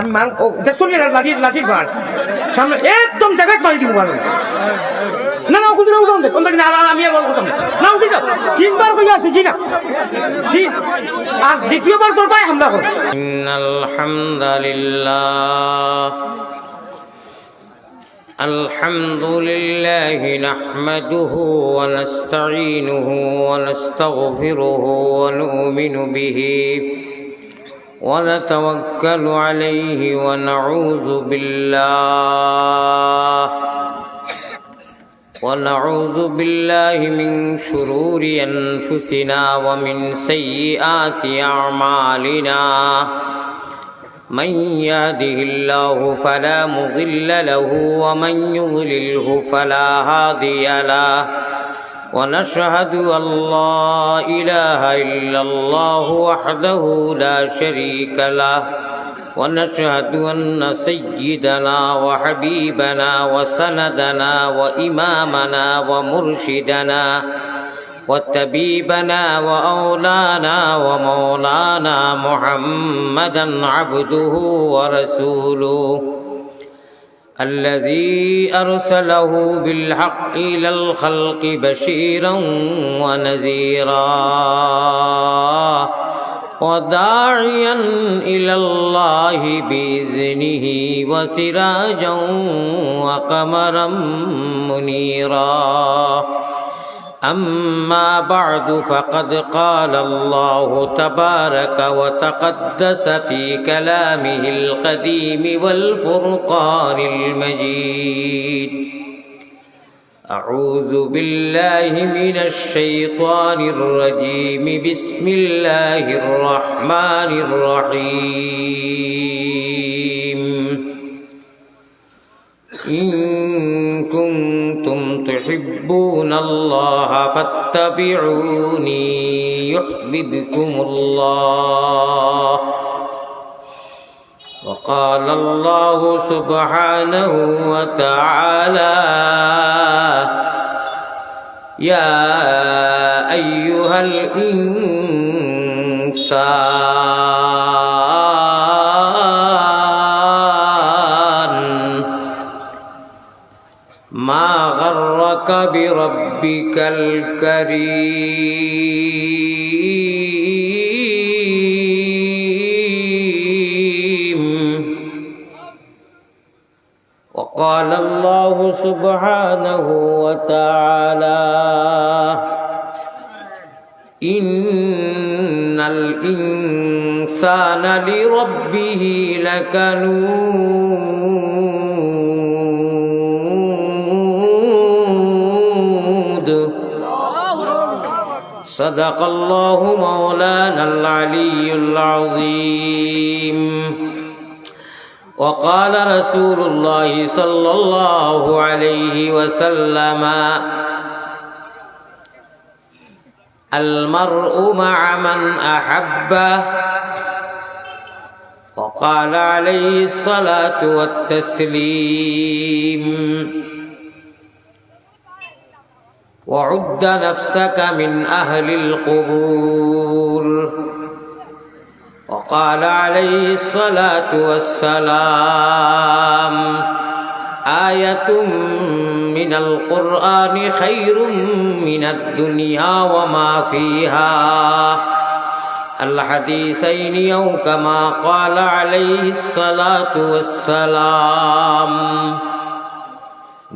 আমি মান ও দেখছো না লাঠির ভার সামনে একদম জায়গায় মারি দিব ভালো না না ওখানে উঠান দে কোন না আমি আর বলতাম না উঠি যাও তিনবার কই আছে জি না ঠিক আর দ্বিতীয়বার তোর ভাই হামলা করে ইন্নাল হামদুলিল্লাহ الحمدلله نحمده ونستعينه ونستغفره ونؤمن به ونتوكل عليه ونعوذ بالله من شرور أنفسنا ومن سيئات أعمالنا من يهده الله فلا مضل له ومن يضلله فلا هادي له ونشهد أن لا إله إلا الله وحده لا شريك له ونشهد أن سيدنا وحبيبنا وسندنا وإمامنا ومرشدنا وطبيبنا وأولانا ومولانا محمدا عبده ورسوله الذي أرسله بالحق إلى الخلق بشيرا ونذيرا وداعيا إلى الله بإذنه وسراجا وقمرا منيرا أما بعد فقد قال الله تبارك وتقدس في كلامه القديم والفرقان المجيد أعوذ بالله من الشيطان الرجيم بسم الله الرحمن الرحيم إن كنتم تحبون الله فاتبعوني يحببكم الله وقال الله سبحانه وتعالى يا أيها الإنسان ما غرك بربك الكريم وقال الله سبحانه وتعالى إن الإنسان لربه لكنود صدق الله مولانا العلي العظيم وقال رسول الله صلى الله عليه وسلم المرء مع من أحبه وقال عليه الصلاة والتسليم وعد نفسك من أهل القبور وقال عليه الصلاة والسلام آية من القرآن خير من الدنيا وما فيها الحديثين أو كما قال عليه الصلاة والسلام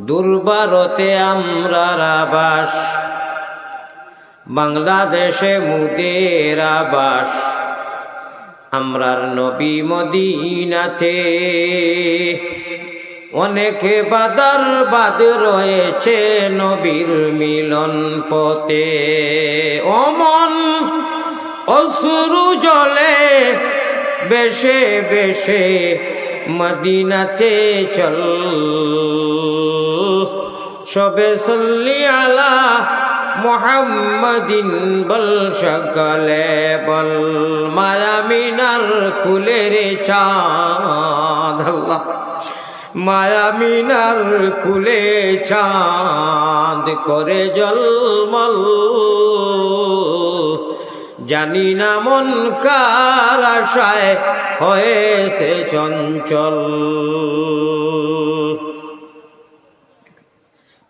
দুর্বারতে আমরার আবাস বাংলাদেশে মুদের আবাস আমরার নবী মদিনাতে অনেকে বাদার বাদ রয়েছে নবীর মিলন পথে অমন অশ্রু জলে বেশে বেশে মদিনাতে চল সবে সাল্লি আলা মুহাম্মাদিন বল সকলে বল মায়ামিনার কুলের চাঁদ আল্লাহ মায়ামিনার কুলে চাঁদ করে জলমল জানি না মন কার আশায় হয়েছে চঞ্চল,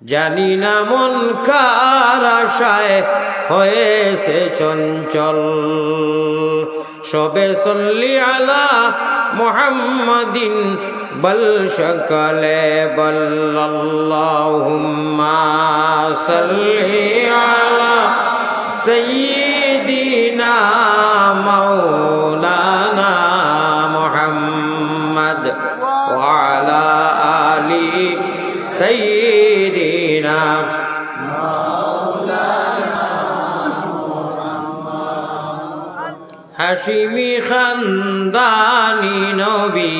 জানি না মন কার আশায় হয়েছে চঞ্চল। সবে সল্লি আলা মুহাম্মাদিন বল সকলে বল আল্লাহুম্মা সাল্লি আলা সাইয়্যিদিনা মাওলানা মুহাম্মদ ওয়া আলা আলি সাইয়্যিদিনা হাশিমি খানদানি নবী,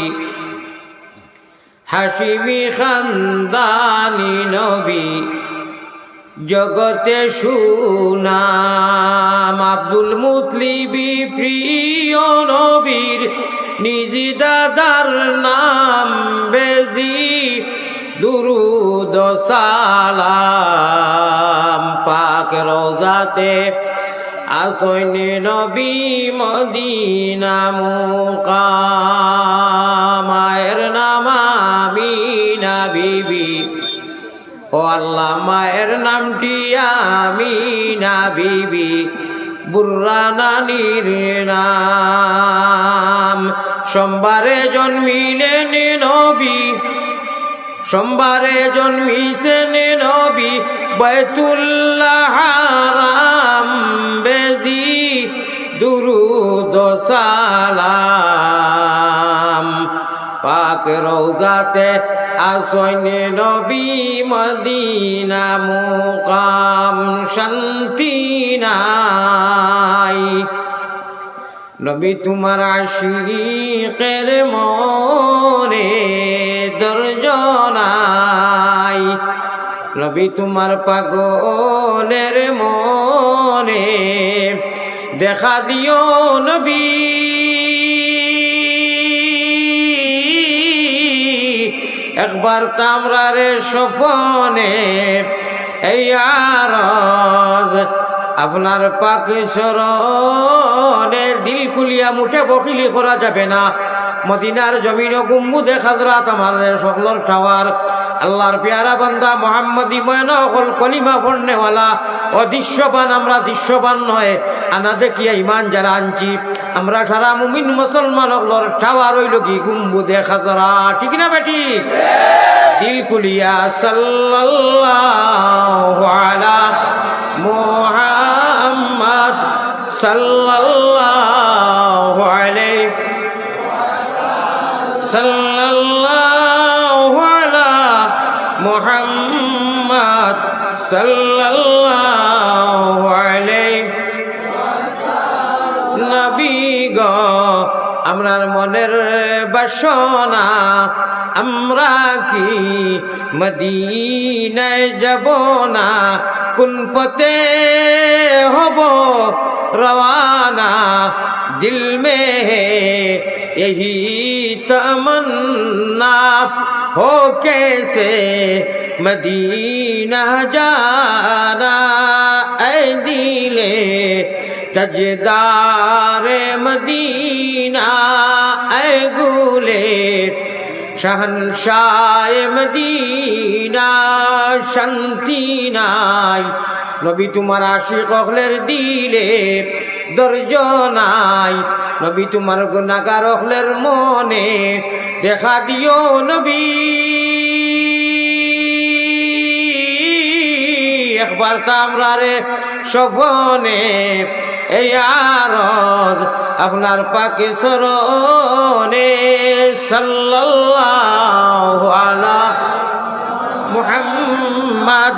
হাশিমি খানদানি নবী, জগতে সুনাম। আব্দুল মুতলিবি প্রিয় নবীর নিজ দাদার নাম বেজি, দুরুদ সালাম পাক রোজাতে আসনে নবী মদিনা মুকাম। মায়ের নাম আমিনা বিবি, ও আল্লাহ মায়ের নামটি আমিনা বিবি, বুর্রা নানির নাম। সোমবারে জন্মিলেন নবী, সোমবারে জন্মিছেন নবী, বাইতুল্লাহ হারাম বেজি, দুরুদ সালাম পাক রওজাতে আসনে নবী মদিনা মুকাম। শান্তি নাই নবী তোমার আশিকের মনে, ধৈর্য নাই নবী তোমার পাগলের মনে, দেখা দিও নবী একবার তামরারে স্বপনে। এই আরজ আপনার পাক চরণে, দিল খুলিয়া মুঠে বকিলি করা যাবে না। মদিনার জমিন গুম্বুদে খাজরাত আমাদের সকলের টাওয়ার, আল্লাহর পেয়ারা বান্দা মোহাম্মদী ময়না হল কলিমা পড়নেওয়ালা অদৃশ্যবান। আমরা দৃশ্যবান নয়, আনা দেখিয়া ইমান যারা আনছি আমরা সারা মুমিন মুসলমান হলর টাওয়ার হইল কি গুম্বুদে খাজরা, ঠিক না বেটি? দিল খুলিয়া সাল্লাল্লাহু আলা মুহাম্মদ সাল্লাল্লাহু আলাইহি সাল্লাল্লাহু আলা মুহাম্মদ সাল্লাল্লাহু আলাইহি নবী গো আমরার মনের বাসনা, আমরা কি মদিনায় যাব না? কোন পথে হব রওয়ানা? দিল মে यही तमन्ना हो कैसे मदीना जाना। ऐ दिले तजदार मदीना, ऐ गुले शहनशाह मदीना। শান্তি নাই নবী তোমার আশিক হলের দিলে, ধৈর্য নাই নবী তোমার গুনাহগার হলের মনে, দেখা দিও নবী একবার তামরারে স্বপনে। এই আরজ আপনার পাকে চরণে, সাল্লাল্লাহু আলা মুহাম্মদ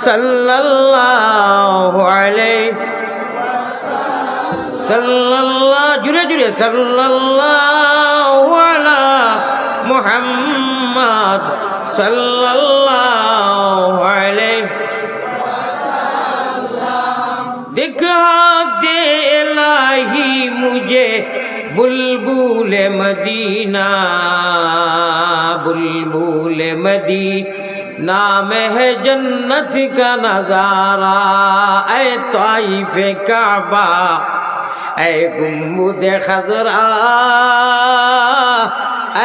সাল্লাল্লাহু আলাইহি সাল্লাল্লাহু, জুড়ে জুড়ে সাল্লাল্লাহু আলা মুহাম্মদ সাল্লাল্লাহু আলাইহি। दिखा दे इलाही मुझे बुलबुल मदीना, बुलबुल मदीना में है जन्नत का नजारा। ऐ ताइफ काबा এ গুম্বুদে খাজরা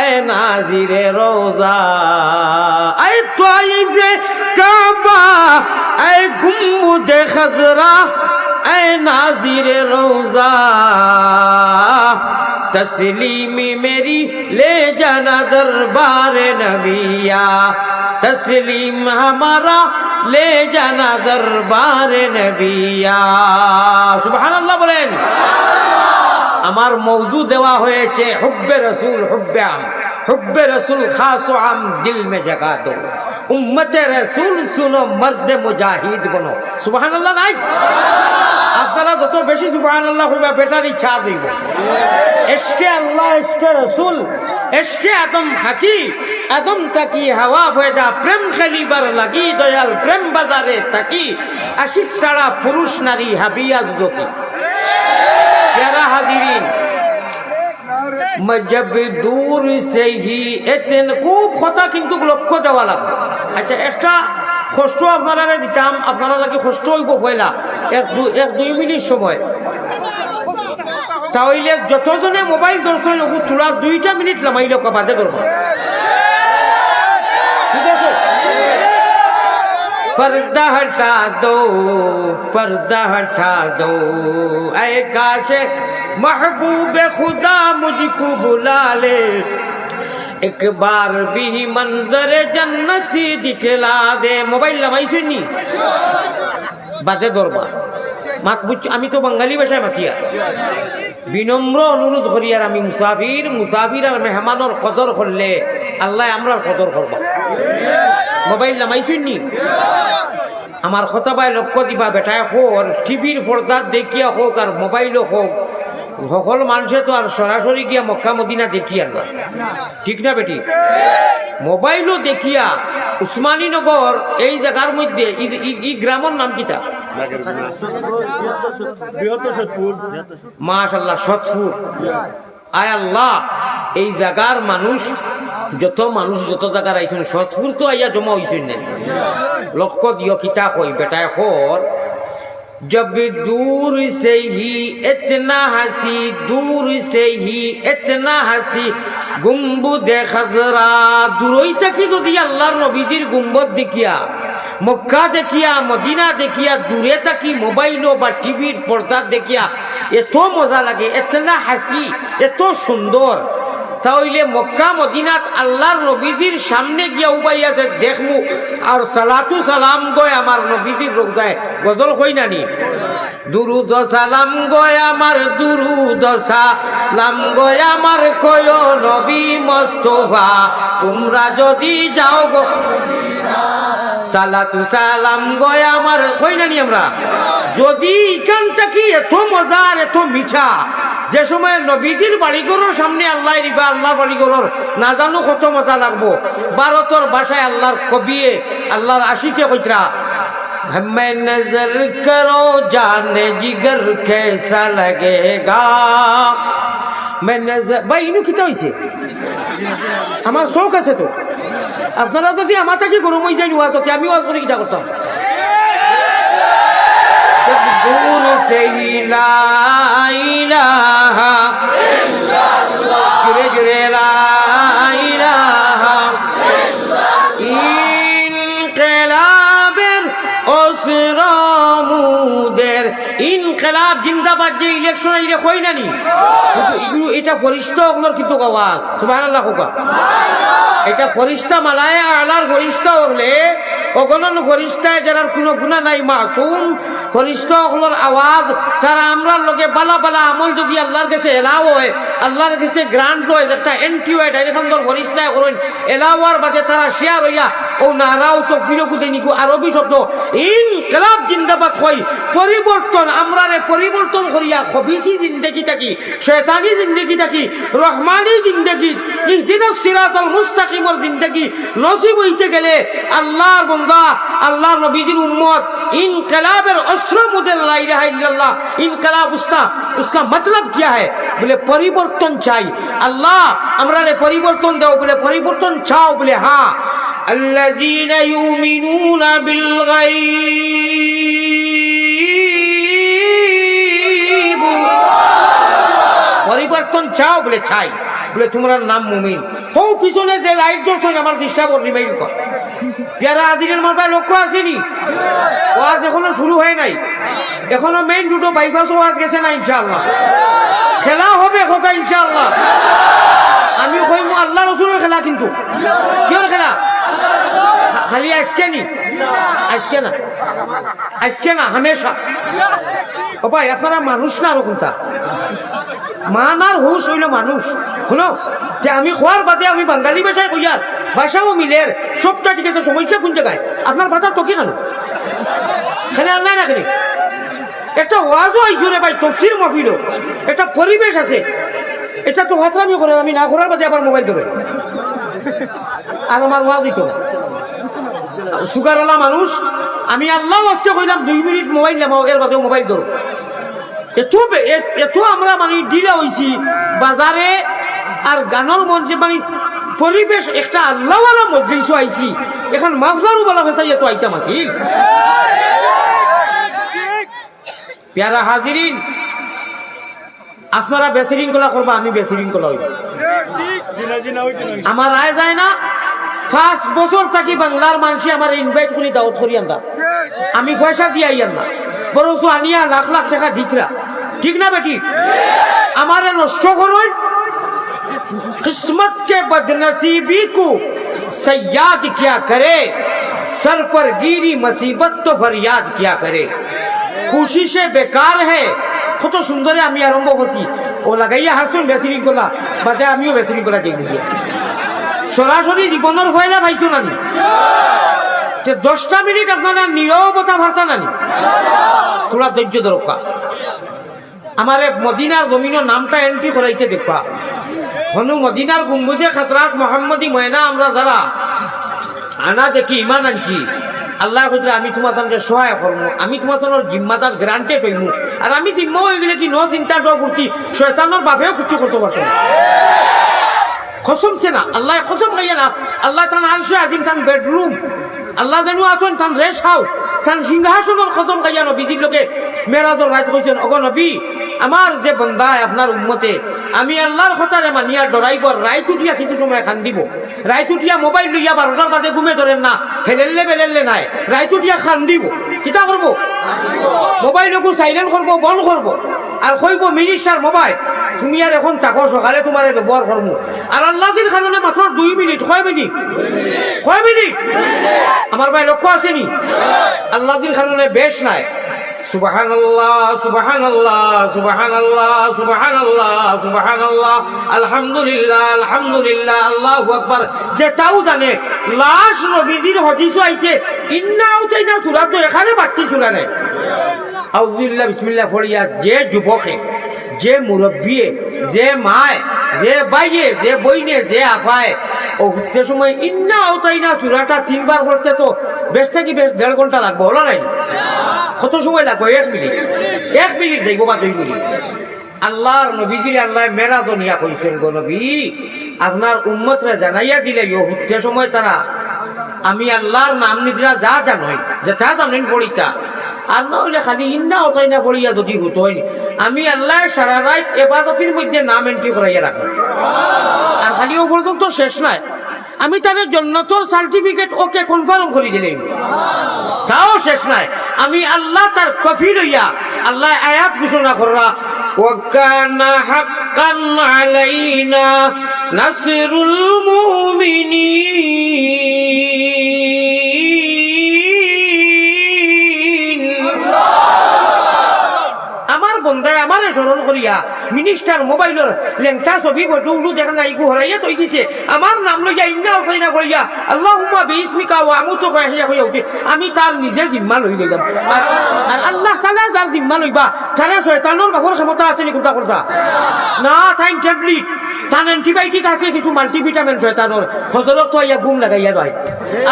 এ নাজিরে রোজা এ তাইফে কাবা এ গুম্বুদে খাজরা এ নাজিরে রোজা तस्लीमी मेरी ले जाना दरबार नबिया तस्लीम हमारा ले जाना दरबार नबिया सुबहानाल्लाह বলেন আমার মওজু দেওয়া হয়েছে হুব্বে রাসূল হুব্বে আম হুব্বে রাসূল খাস ও আম দিল মে জাগা দো উম্মতে রাসূল সুনো মর্দ মুজাহিদ বনো সুবহানাল্লাহ নাই আপনারা যত বেশি সুবহানাল্লাহ হইবা বেটার ইচ্ছা দিব ইশকে আল্লাহ ইশকে রাসূল ইশকে আদম হাকি আদম তাকি হাওয়া ফয়দা প্রেম খেলিবার লাগি দয়াল প্রেম বাজারে তাকি আশিক ছাড়া পুরুষ নারী হাবিয়া দুদকি প্যারা হাজিরিন জব দূর সে হি এতেন খুব কথা কিন্তু লক্ষ্য দেওয়া লাগবে আচ্ছা একটা কষ্ট আপনারা দিতাম আপনারা লাগে কষ্ট হইব পয়লা এক দুই মিনিট সময় তাহলে যতজনে মোবাইল দর্শন তোলা 2টা মিনিট লামাইল বাদে করবো ঠিক আছে पर्दा हटा दो ऐ काश महबूब खुदा मुझको बुला ले एक बार भी मंजर जन्नती दिखला दे मोबाइल लमाई सुनी बाते दरबार মাক বুঝ আমি তো বাঙালি ভাষায় মাতিয়া বিনম্র অনুরোধ করি আর আমি মুসাফির আর মেহমানের কদর করলে আল্লাহ আমরার কদর করবা মোবাইল নামাইছুননি আমার খতাবায় লক্ষ্য দিবা বেটায় হোক টিভির পর্দা দেখিয়া হোক আর মোবাইলও হোক সকল মানুষে তো আর সরাসরি গিয়া মক্কা মদিনা দেখিয়া না ঠিক না বেটি মোবাইলও দেখিয়া উসমানীনগর এই জায়গার মধ্যে ই গ্রামের নাম কিটা মাশাআল্লাহ সতপুর আয় আল্লাহ এই জায়গার মানুষ যত জায়গার আইছেন সতপুর তো আইয়া জমা হইছেন না লক্ষ্য দিও কিতা কই বেটায় খর जब दूर से ही इतना हंसी गुम्बुदे खजरा दूरई থাকি যদি আল্লাহর নবীজির গুম্বদ দেখিয়া মক্কা দেখিয়া মদিনা দেখিয়া দূরে থাকি মোবাইল বা টিভির পর্দা দেখিয়া এত মজা লাগে এতনা হাসি এত সুন্দর তাহলে মক্কা মদিনাত আল্লাহর নবীজির সামনে গিয়া উবাইয়া দেখমু আর সালাতু সালাম গয় আমার নবীজির রোজায় গজল কই নানি দুরুদ সালাম গয় আমার দুরুদ সালাম গয় আমার কয় নবী মুস্তাফা তোমরা যদি যাও গো সালাতু সালাম গয় আমার কই নানি আমরা যদি এখান থেকে এত মজার এত মিঠা যে সময় নবীজির বাড়িঘরের সামনে আল্লাহ রিবা আল্লাহর বাড়িঘরের না জানো কত মজা লাগবো ভারতের ভাষায় আল্লাহর কবিয়ে আল্লাহর আশিকে কইতরা हमें नजर करो जाने जिगर कैसा लगेगा मैं नजर भाई इनु किता হইছে আমার শোক আছে তো আপনারা যদি আমার থেকে গরম হই যাই ওয়া তো আমি ওয়া করে কিটা করতাম दूर से ही ला इलाहा इल्लल्लाह जुरे जुरे ला इलाहा इनकलाबेर ওসরামুদের ইনকলাব জিন্দাবাদ যে ইলেকশন আইলে কই নানি এটা ফরিস্তা ওগুলোর কিন্তু আওয়াজ সুবহানাল্লাহ হোকা এটা ফরিস্তা মালায়ে আলার ফরিস্তা হলে অগণন ফরিস্তায় যারা কোনো গুনাহ নাই মাসুম ফরিস্তা ওগুলোর আওয়াজ তারা আমরার লগে বালা বালা আমল যদি আল্লাহর কাছে এলাও হয় আল্লাহর কাছে গ্রান্ট হয় একটা এন্ট্রি হয় ডাইরেকশন দর ফরিস্তায় করেন এলাওয়ার বাদে তারা শেয়ার হইয়া ও নারাও তো বিরকুতে নিকু আরবি শব্দ ইনকলাব জিন্দাবাদ হয় পরিবর্তন আমরারে পরিবর্তন করিয়া খবিসি জিন্দেগি থাকি শয়তানি জিন্দেগি থাকি রহমানি জিন্দেগি ইহদিনাস সিরাতাল মুস্তাকিমর জিন্দেগি নসিব হইতে গেলে আল্লাহর বান্দা আল্লাহর নবীজির উম্মত ইনকলাবের অস্ত্র মুদের লা ইলাহা ইল্লাল্লাহ ইনকলাব उसका मतलब क्या है बोले परिवर्तन चाहिए अल्लाह हमरारे परिवर्तन दो बोले परिवर्तन चाओ बोले हाँ الذين يؤمنون بالغيب পরিবর্তন চাও বলে চাই, বলে তোমার নাম মুমিন। হো পিছনে যে লাইট জ্বলছে আমার ডিস্টার্ব রিমাইন্ড কর। পেয়ারা হাজিরের মাথায় লক্ষ্য আসেনি, ওয়াজ এখনো শুরু হয় নাই, এখনো মেইন দুটো বাইপাস ওয়াজ গেছে না। ইনশাআল্লাহ খেলা হবে হোকা ইনশাআল্লাহ। আমি কইম আল্লাহ রসুলের খেলা, কিন্তু কিয়র খেলা? খালি আজকে নি, আজকে না, আজকে না, হামেশা। ও ভাই আপনারা মানুষ না, আর কোনটা মান আর হুশ হইল মানুষ। শুনো যে আমি খোয়ার বাদে আমি বাঙালি ভাষায় কইয়ার, ভাষাও মিলের, সবটা ঠিক আছে। সমস্যা কোন জায়গায়? আপনার বাজার তো কি খানো খালি আল্লাহ রাখেনি। একটা ওয়াজও আইসু রে ভাই, তফসির মাহফিল, একটা পরিবেশ আছে। এটা তো হাতরামি করেন, আমি না করার বাদে আবার মোবাইল ধরে, আর আমার ওয়াজ দিত না। সুগারওয়ালা মানুষ, আমি আল্লাহ আসতে কইলাম 2 মিনিট মোবাইল নামাও, এর বাদেও মোবাইল ধরো। এত আমরা মানে ডিলে হয়েছি বাজারে আর গানের মঞ্চে, মানে পরিবেশ একটা আল্লাহওয়ালা মজলিস আইছি, এখন মাফলারও বলা ফেসাই এত আইতাম আছি। প্যারা হাজিরিন, আপনারা বেসিরিং কলা করবা, আমি বেসিরিং কলা হইব। আমার রায় যায় না, 5 বছর থাকি বাংলার মানুষ আমার ইনভাইট করি, দাওয়াত করি আনতা, আমি পয়সা দিয়ে আইয়ান না, বরং আনিয়া লাখ লাখ টাকা দিতরা। ঠিক না বেটি? আমারে নষ্ট করুন। किस्मत के बदनसीबी को सयाद क्या करे, सर पर गिरी मुसीबत तो फरियाद क्या करे, कोशिशें बेकार है। কত সুন্দরে আমি আরম্ভ করছি, ও লাগাইয়া হারছুন বেসিরিং করলা, বাদে আমিও বেসিরিং করা ঠিক বুঝি। সরাসরি জীবনের হইলা ভাইছো নানি, 10টা মিনিট আপনারা নীরবতা ভাষা নানি, তোরা ধৈর্য দরকার। আমার মদিনার জমিনের নামটা এন্ট্রি করাইতে দেখবা, হনু মদিনার গুম্বুজে খাতরাত মোহাম্মদী ময়না আমরা যারা আনা দেখি ইমান আনছি, আল্লাহ কইতে আমি তোমার সঙ্গে সহায় করবো, আমি তোমার সঙ্গে জিম্মাদার গ্রান্টে পাইমু। আর আমি জিম্মা হয়ে গেলে কি চিন্তা করছি, শয়তানোর বাপেও কিছু করতে পারতো না। কসম সে না, আল্লাহ কসম খাইয়া না, আল্লাহ তান আরশে আজিম, তান বেডরুম, আল্লাহ জানু আসুন, তান রেস্ট হাউস, তান সিংহাসনের কসম খাইয়া নবীজির লোকে মেরাজর রাত কইছেন, অগ নবী আমার যে বন্দায় আপনার উম্মতে, আমি আল্লাহর কথারে মানিয়া ডরাইবর, রাইত উঠিয়া কিছু সময় খান দিব, রাইত উঠিয়া মোবাইল লইয়া 12টার বাদে ঘুমে ধরেন না, হেলেললে বেলেললে নাই, রাইত উঠিয়া খান দিব। কিতা করবো? মোবাইলকে সাইলেন্ট করবো, বন্ধ করবো, আর কইব মিনিস্টার মোবাইল তুমি আর এখন তাকো, সকালে তোমার ব্যবহার করবো। আর আল্লাহর কারণে মাত্র 2 মিনিট, কয় মিনিট, কয় মিনিট আমার ভাই লক্ষ্য আসেনি, আল্লাহর কারণে বেশ নাই। সুবহানাল্লাহ, সুবহানাল্লাহ, সুবহানাল্লাহ, সুবহানাল্লাহ, সুবহানাল্লাহ, আলহামদুলিল্লাহ, আলহামদুলিল্লাহ, আল্লাহু আকবার। যেটাও জানে লাশ নবীজির হাদিসও আইছে, ইন্নাও তাইনা সূরা তো এখানে বাড়তি সূরা নেই। আউযুবিল্লাহ বিসমিল্লাহ পড়িয়া যে যুবকে, যে মুরব্বিয়ে, যে মায়, যে বাইয়ে, যে বইনে, যে আফায়, ও উঠতে সময় ইন্নাও তাইনা সূরাটা 3 বার পড়তে তো বেশ থেকে বেশ 1.5 ঘন্টা লাগবে, হলো নাই? কত সময় লাগবে? 1 মিনিট, 1 মিনিট যাইব বা 2 মিনিট। আল্লাহর নবীজির আল্লাহ মেরাজ নিয়া কইছেন, গো নবী আপনার উম্মতরা জানাইয়া দিলে উঠতে সময় তারা আমি আল্লাহর নাম নিদিরা যা জানোই, যা জানেন পড়িতা, আর না হইলে খালি ইন্না হতাই না পড়িয়া যদি হতই, আমি আল্লাহ সারা রাত এবাদতের মধ্যে নাম এন্ট্রি করাইয়া রাখি। আর খালি ও পর্যন্ত শেষ নাই, আমি তাদের জন্নতর সার্টিফিকেট ওকে কনফার্ম করে দিলেন, তাও শেষ নাই। আমি আল্লাহ তার কফিল হইয়া আল্লাহ আয়াত ঘোষণা কররা, ওয়াকানা হাক্কান আলাইনা নাসরুল মুমিনিন। আমার বন্ধায় আমারে স্মরণ করিয়া মিনিস্টার মোবাইলের লেংটা ছবি ফটো উলু দেখা নাই হরাইয়া তৈ দিছে, আমার নাম লইয়া ইন্না উঠাইনা করিয়া আল্লাহুম্মা বিইসমিকা ওয়া আমুতু কইয়া কইয়া উঠে আমি তার নিজে জিম্মা লই লইলাম। আর আল্লাহ তাআলা যার জিম্মা লইবা, তারা শয়তানের বাপর ক্ষমতা আছে নি কোনটা করছা না? তাইন ট্যাবলেট, তান অ্যান্টিবায়োটিক আছে, কিছু মাল্টিভিটামিন শয়তানের, হযরত তো ইয়া গুম লাগাইয়া যায়।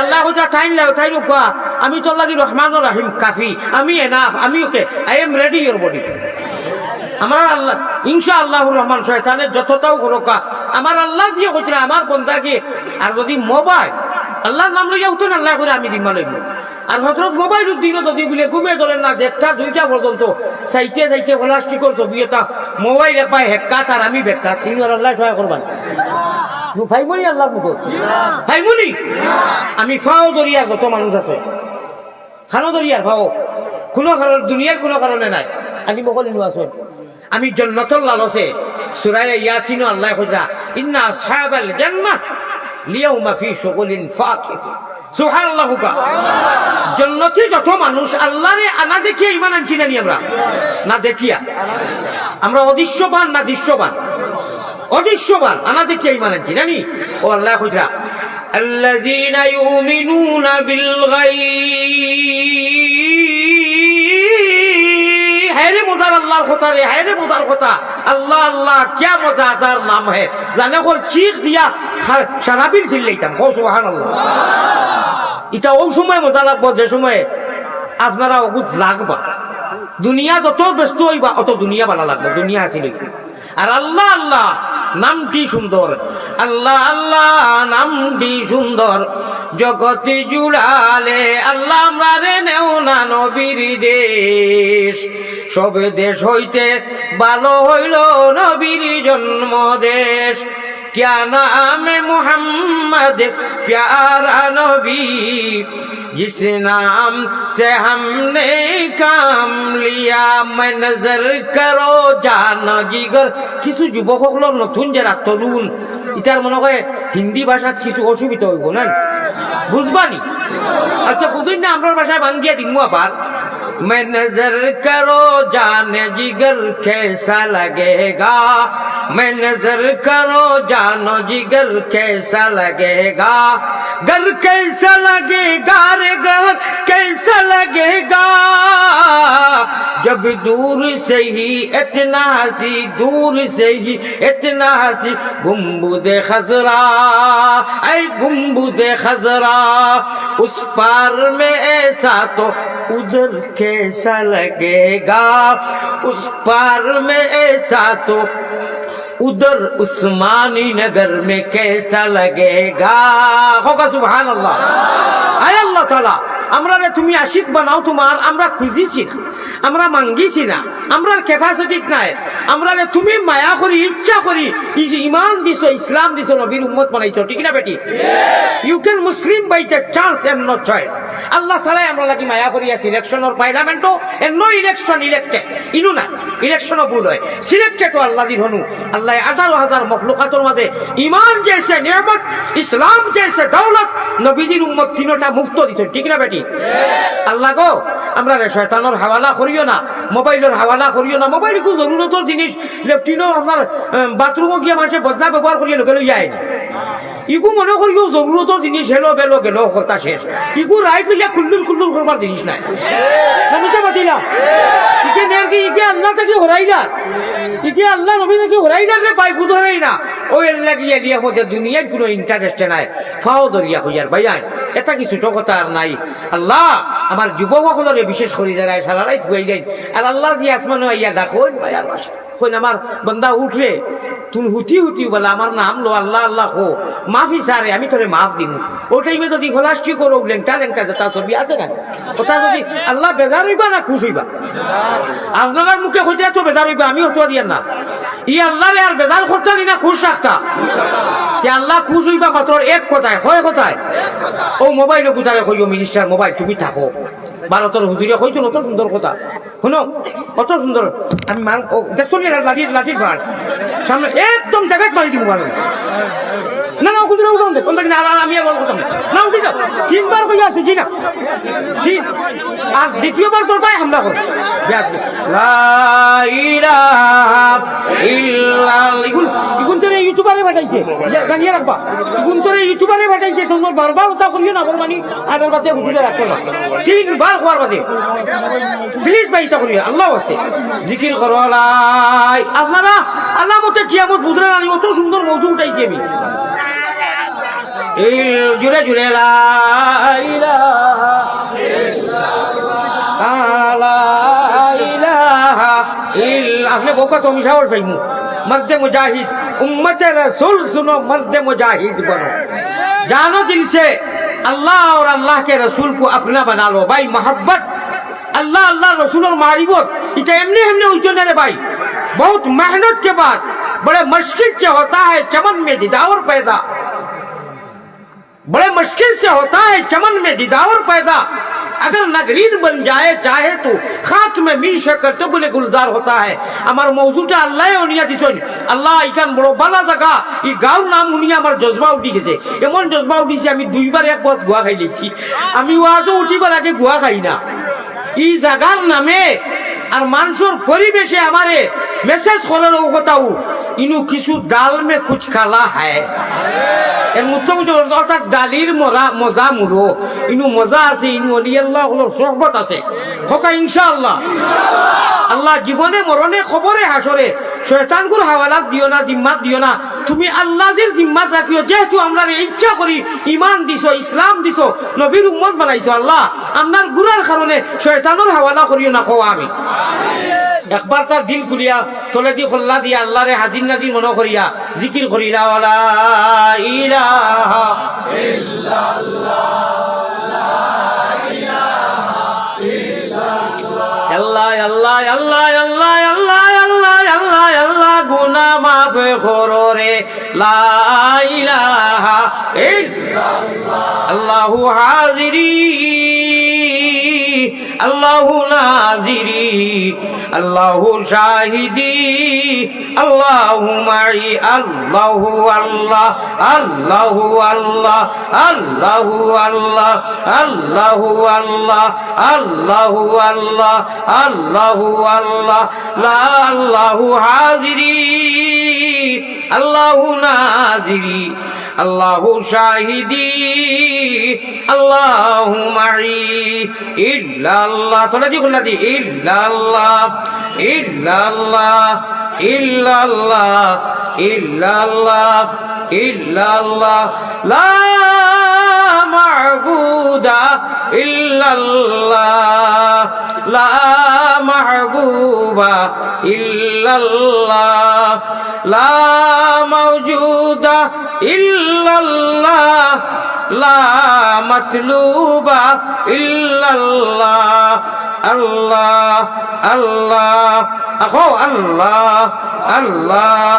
আল্লাহ কইতা তাইন লাও, তাইন কয়া আমি তোর লাগি রহমানুর রহিম কাফি, আমি এনাফ, আমি okay I am ready your body. আমার আল্লাহ ইনশাআল্লাহুর রহমান শয়তানের যতটাও করোকা, আমার আল্লাহ দিয়ে কইছিল আমার বন্দাকে, আর যদি মোবাইল আল্লাহর নাম লইয়া উঠুন আল্লাহ করে আমি জিম্মা লইব। আর হজরত মোবাইল দিন যদি বলে ঘুমে ধরেন না 1টা 2টা পর্যন্ত চাইতে চাইতে প্লাস্টিকর ছবি এটা মোবাইল পায় হেক্কাত আর আমি বেকাত 3 আল্লাহ সহায় করবেন ভাইমনি আল্লাহ মুখো ভাইমনি আমি ফাও দরিয়া যত মানুষ আছে খানো দরিয়ার ফাও কোনো কারণ দুনিয়ার কোনো কারণে নাই আমি বকলি আসুন আমি জান্নাতুল লালসে সূরা ইয়াসিন আল্লাহ কইরা ইন্না আসহাবাল জান্নাহ লিয়াউমা ফি শুগুলিন ফাকিহ সুবহানাল্লাহ জান্নাতে যত মানুষ আল্লাহরে আনা দেখিয়া ঈমান আনছি না আমরা না দেখিয়া আমরা অদৃশ্যবান না দৃশ্যবান অদৃশ্যবান আনা দেখিয়া ঈমান আনছি না নি ও আল্লাহ কইরা আল্লাযীনা ইউমিনুনা বিল গায়ব হায়রে মজার আল্লাহর কথা রে হায়রে মজার কথা আল্লাহ আল্লাহ क्या मजादार नाम है জানে কোন চীখ দিয়া শরাবির চিল্লাইতাম কও সুবহানাল্লাহ এটা ওই সময় মজা লাগবে যে সময় আপনারা অগুত লাগবা দুনিয়া যত ব্যস্ত হইবা অত দুনিয়া ভালো লাগবে দুনিয়া আছিল আর আল্লাহ আল্লাহ নামটি সুন্দর আল্লাহ আল্লাহ নামটি সুন্দর জগতে জুড়ালে আল্লাহ আমরা রে নেও না নবীর দেশ সব দেশ হইতে ভালো হইল নবীর জন্ম দেশ क्या नाम है मोहम्मद प्यारा नबी जिस नाम से हमने काम लिया मैं नजर करो जान जिगर কিছু যুবক সকলের নতুন যারা তরুণ ইতার মনে হয় হিন্দি ভাষাত কিছু অসুবিধা হইব না বুঝবানি আচ্ছা বুঝুন না আমার ভাষায় ভাঙ্গিয়া দিমু আবার मैं नजर करो जान जिगर कैसा लगेगा मैं नजर करो जानो जिगर कैसा लगेगा घर कैसा लगेगा रे घर कैसा लगेगा जब दूर से ही इतना हंसी दूर से ही इतना हंसी गुम्बद खजरा ऐ गुम्बद खजरा उस पार में ऐसा तो उधर कैसा लगेगा उस पार में ऐसा तो उधर उस्मानी नगर में कैसा लगेगा होगा सुभान अल्लाह आय अल्लाह ताला আমরা তুমি আশিক বানাও তোমার আমরা খুঁজিছি না আমরা মাঙ্গিছি না আমরার ক্যাপাসিটি নাই আমরা তুমি মায়া করি ইচ্ছা করি ইমান দিছো ইসলাম দিছো নবীর উম্মত বানাইছো ঠিক না বেটি you can Muslim by the chance and no choice আল্লাহ তাআলা আমরা লাগি মায়া করিয়া সিলেকশনের পার্লামেন্টও এন্ড নো ইলেকশন ইলেক্টেড ইনু না ইলেকশনও ভুল হয় সিলেক্টেড আল্লাহ দিন হনু আল্লাহ 18000 মখলুকাতের মাঝে ঈমান জেসে নিয়ামত ইসলাম জেসে দৌলত নবীজির উম্মত তিনটা মুফত দিছো ঠিক না বেটি আল্লাহ গো আমরা শয়তানের হাওয়ালা করিও না মোবাইলের হাওয়ালা করিও না মোবাইল খুব জরুরতর জিনিস লেফটিনও আপনার বাথরুমও গিয়ে মানুষের বদলা ব্যবহার করিয়ে লোকে লইয়া আইনি ইগু মনে করিও জরুরতর জিনিস হেলো বেলো গেল কথা শেষ ইগু রাইট লইয়া খুল্লুর খুল্লুর করবার জিনিস নাই বুঝতে পারছিলাম ইকে নের কি ইকে আল্লাহ থেকে হরাইলা ইকে আল্লাহ নবী থেকে হরাইলা রে পাই বুঝ হরাই না ওই লাগিয়ে দিয়া মধ্যে দুনিয়ার কোনো ইন্টারেস্ট নাই ফাও জরিয়া হইয়ার ভাইয়াই এটা কিছু তো কথা আর নাই আল্লাহ আমার যুবক সকলের বিশেষ করে যারা সারা রাত হয়ে যায় আর আল্লাহ যে আসমানে আইয়া ডাকোন ভাইয়ার বাসা কইন আমার বান্দা উঠরে তুই হুতি হুতি বলে আমার নাম লো আল্লাহ আল্লাহ হো মাফি সারে আমি তোরে মাফ দিমু ও টাইমে যদি খোলাসটি করো লেংটা লেংটা যেটা ছবি আছে না ওটা যদি আল্লাহ বেজার হইবা না খুশ হইবা আপনার মুখে হইতে তো বেজার হইবা আমি হতো দিয়ার না ই আল্লাহ আর বেজার করতে না খুশ রাখতা যে আল্লাহ খুশ হইবা মাত্র এক কথায় হয় কথায় ও মোবাইল কোথায় কইও মিনিস্টার মোবাইল তুমি থাকো ভারতের হুজুরে কইছো অত সুন্দর কথা শুনো অত সুন্দর আমি দেখছো লাঠির ভাড় সামনে একদম জায়গায় মারি দিব ভালো না না হুজুরে উঠান দে কোন না আমি আর বলতাম না উঠি যাও 3বার কইয়া আছে জি না ঠিক আর দ্বিতীয়বার তোর ভাই হামলা কর লা ইলাহা ইল্লাল্লাহ ইগুন তোরে ইউটিউবারে পাঠাইছে জানিয়ে রাখবা ইগুন তোরে ইউটিউবারে পাঠাইছে তোমার বারবার ওটা করিও না বলমানি আর বাদে হুজুরে রাখো না 3বার খোয়ার বাদে প্লিজ ভাই এটা করিও আল্লাহ ওয়াস্তে জিকির করো লাই আপনারা আল্লাহ মতে কিয়ামত বুঝরা না অত সুন্দর মওজু উঠাইছি আমি এই জুড়ে জুড়ে লা ইলাহা ইল্লাল্লাহ আপনি বোকা তো মিশাওয়ার ফাইমু মর্দে মুজাহিদ উম্মতে রাসূল सुनो मर्द मुजाहिद बनो जानो दिल से अल्लाह और अल्लाह के रसूल को अपना बना लो भाई मोहब्बत अल्लाह अल्लाह रसूल और मारिफत इतना एमने हमने उजने रे भाई बहुत मेहनत के बाद बड़े मुश्किल से होता है चमन में दिदावर पैदा बड़े मुश्किल से होता है चमन में दिदावर पैदा अगर नगरीन बन जाए चाहे तो खाक में मीश कर तो गुले गुलजार होता है আমার মওজুটা আল্লাহ উনিয়া দিছেন আল্লাহ ইকান বড় বালা জায়গা এই গাঁও নাম উনিয়া আমার জজবা উঠি গেছে এমন জজবা উঠিছে আমি দুইবার একবার গুয়া খাই লিছি আমি ওয়াজও উঠিবার আগে গুয়া খাই না এই জায়গার নামে আর মানুষের পরিবেশে আমারে মেসেজ করার কথাও ইনু কিছু ডাল মে কুছ খালা है এর মুখ্য অর্থাৎ ডালির মজা মুরো ইনু মজা আছে ইনু অলি আল্লাহ সোহবত আছে খোকা ইনশাআল্লাহ আল্লাহ জীবনে মরণে খবরে হাসরে শয়তানগুর হাওয়ালাত দিও না জিম্মাত দিও না তুমি আল্লাহর জিম্মাত রাখিও যেহেতু আমরা ইচ্ছা করি ঈমান দিছো ইসলাম দিছো নবীর উম্মত বানাইছো আল্লাহ আপনার গুনার কারণে শয়তানের হাওয়ালা করিও না খোয়া আমি একবার তার দিল খুলিয়া তলে দি খোল্লা দিয়া আল্লাহরে হাজির নাজির মনে করিয়া জিকির করিলা ওয়ালা ইলাহা ইল্লাল্লাহ আল্লাহ আল্লাহ আল্লাহ আল্লাহ আল্লাহ আল্লাহ আল্লাহ আল্লাহ গুনাহ মাফ করো রে লা ইলাহা ইল্লাল্লাহ আল্লাহু হাজিরি আল্লাহু নাজিরি আল্লাহু শাহিদি আল্লাহু মাই আল্লাহু আল্লাহ আল্লাহু আল্লাহ আল্লাহু আল্লাহ আল্লাহু আল্লাহ আল্লাহু আল্লাহ আল্লাহু আল্লাহ লা আল্লাহু হাজিরি আল্লাহু নাজিরি আল্লাহু শাহিদি আল্লাহু মাই ইল্লাল্লাহ তোলা দি খোলা দি ইল্লাল্লাহ ইল্লাল্লাহ ইল্লাল্লাহ ইল্লাল্লাহ ইল্লাল্লাহ লা মা'বুদা ইল্লাল্লাহ লা মাহবুবা ইল্লাল্লাহ লা মাওজুদা ইল্লাল্লাহ লা মাতলুবা ইল্লাল্লাহ আল্লাহ আল্লাহ আখো আল্লাহ আল্লাহ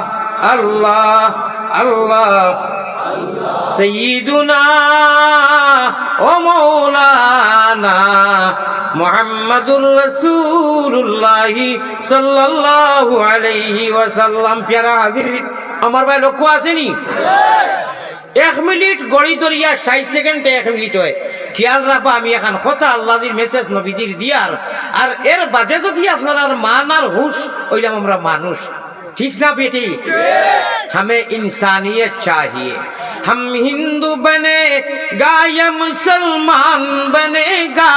আল্লাহ আল্লাহ সৈয়দুনা ও মৌলানা মুহাম্মাদুর রাসূলুল্লাহ সাল্লাল্লাহু আলাইহি ওয়াসাল্লাম প্যারা হাজির আমার ভাই লক্ষ্য আসেনি 1 মিনিট গড়ি ধরিয়া 60 সেকেন্ডে 1 মিনিট হয় খেয়াল রাখবা আমি এখন কথা আল্লাহর মেসেজ নবীজির দিয়ার আর এর বাদে যদি আপনার মান আর হুশ হইলাম আমরা মানুষ ठीक ना बेटी हमें इंसानियत चाहिए हम हिंदू बनेगा या मुसलमान बनेगा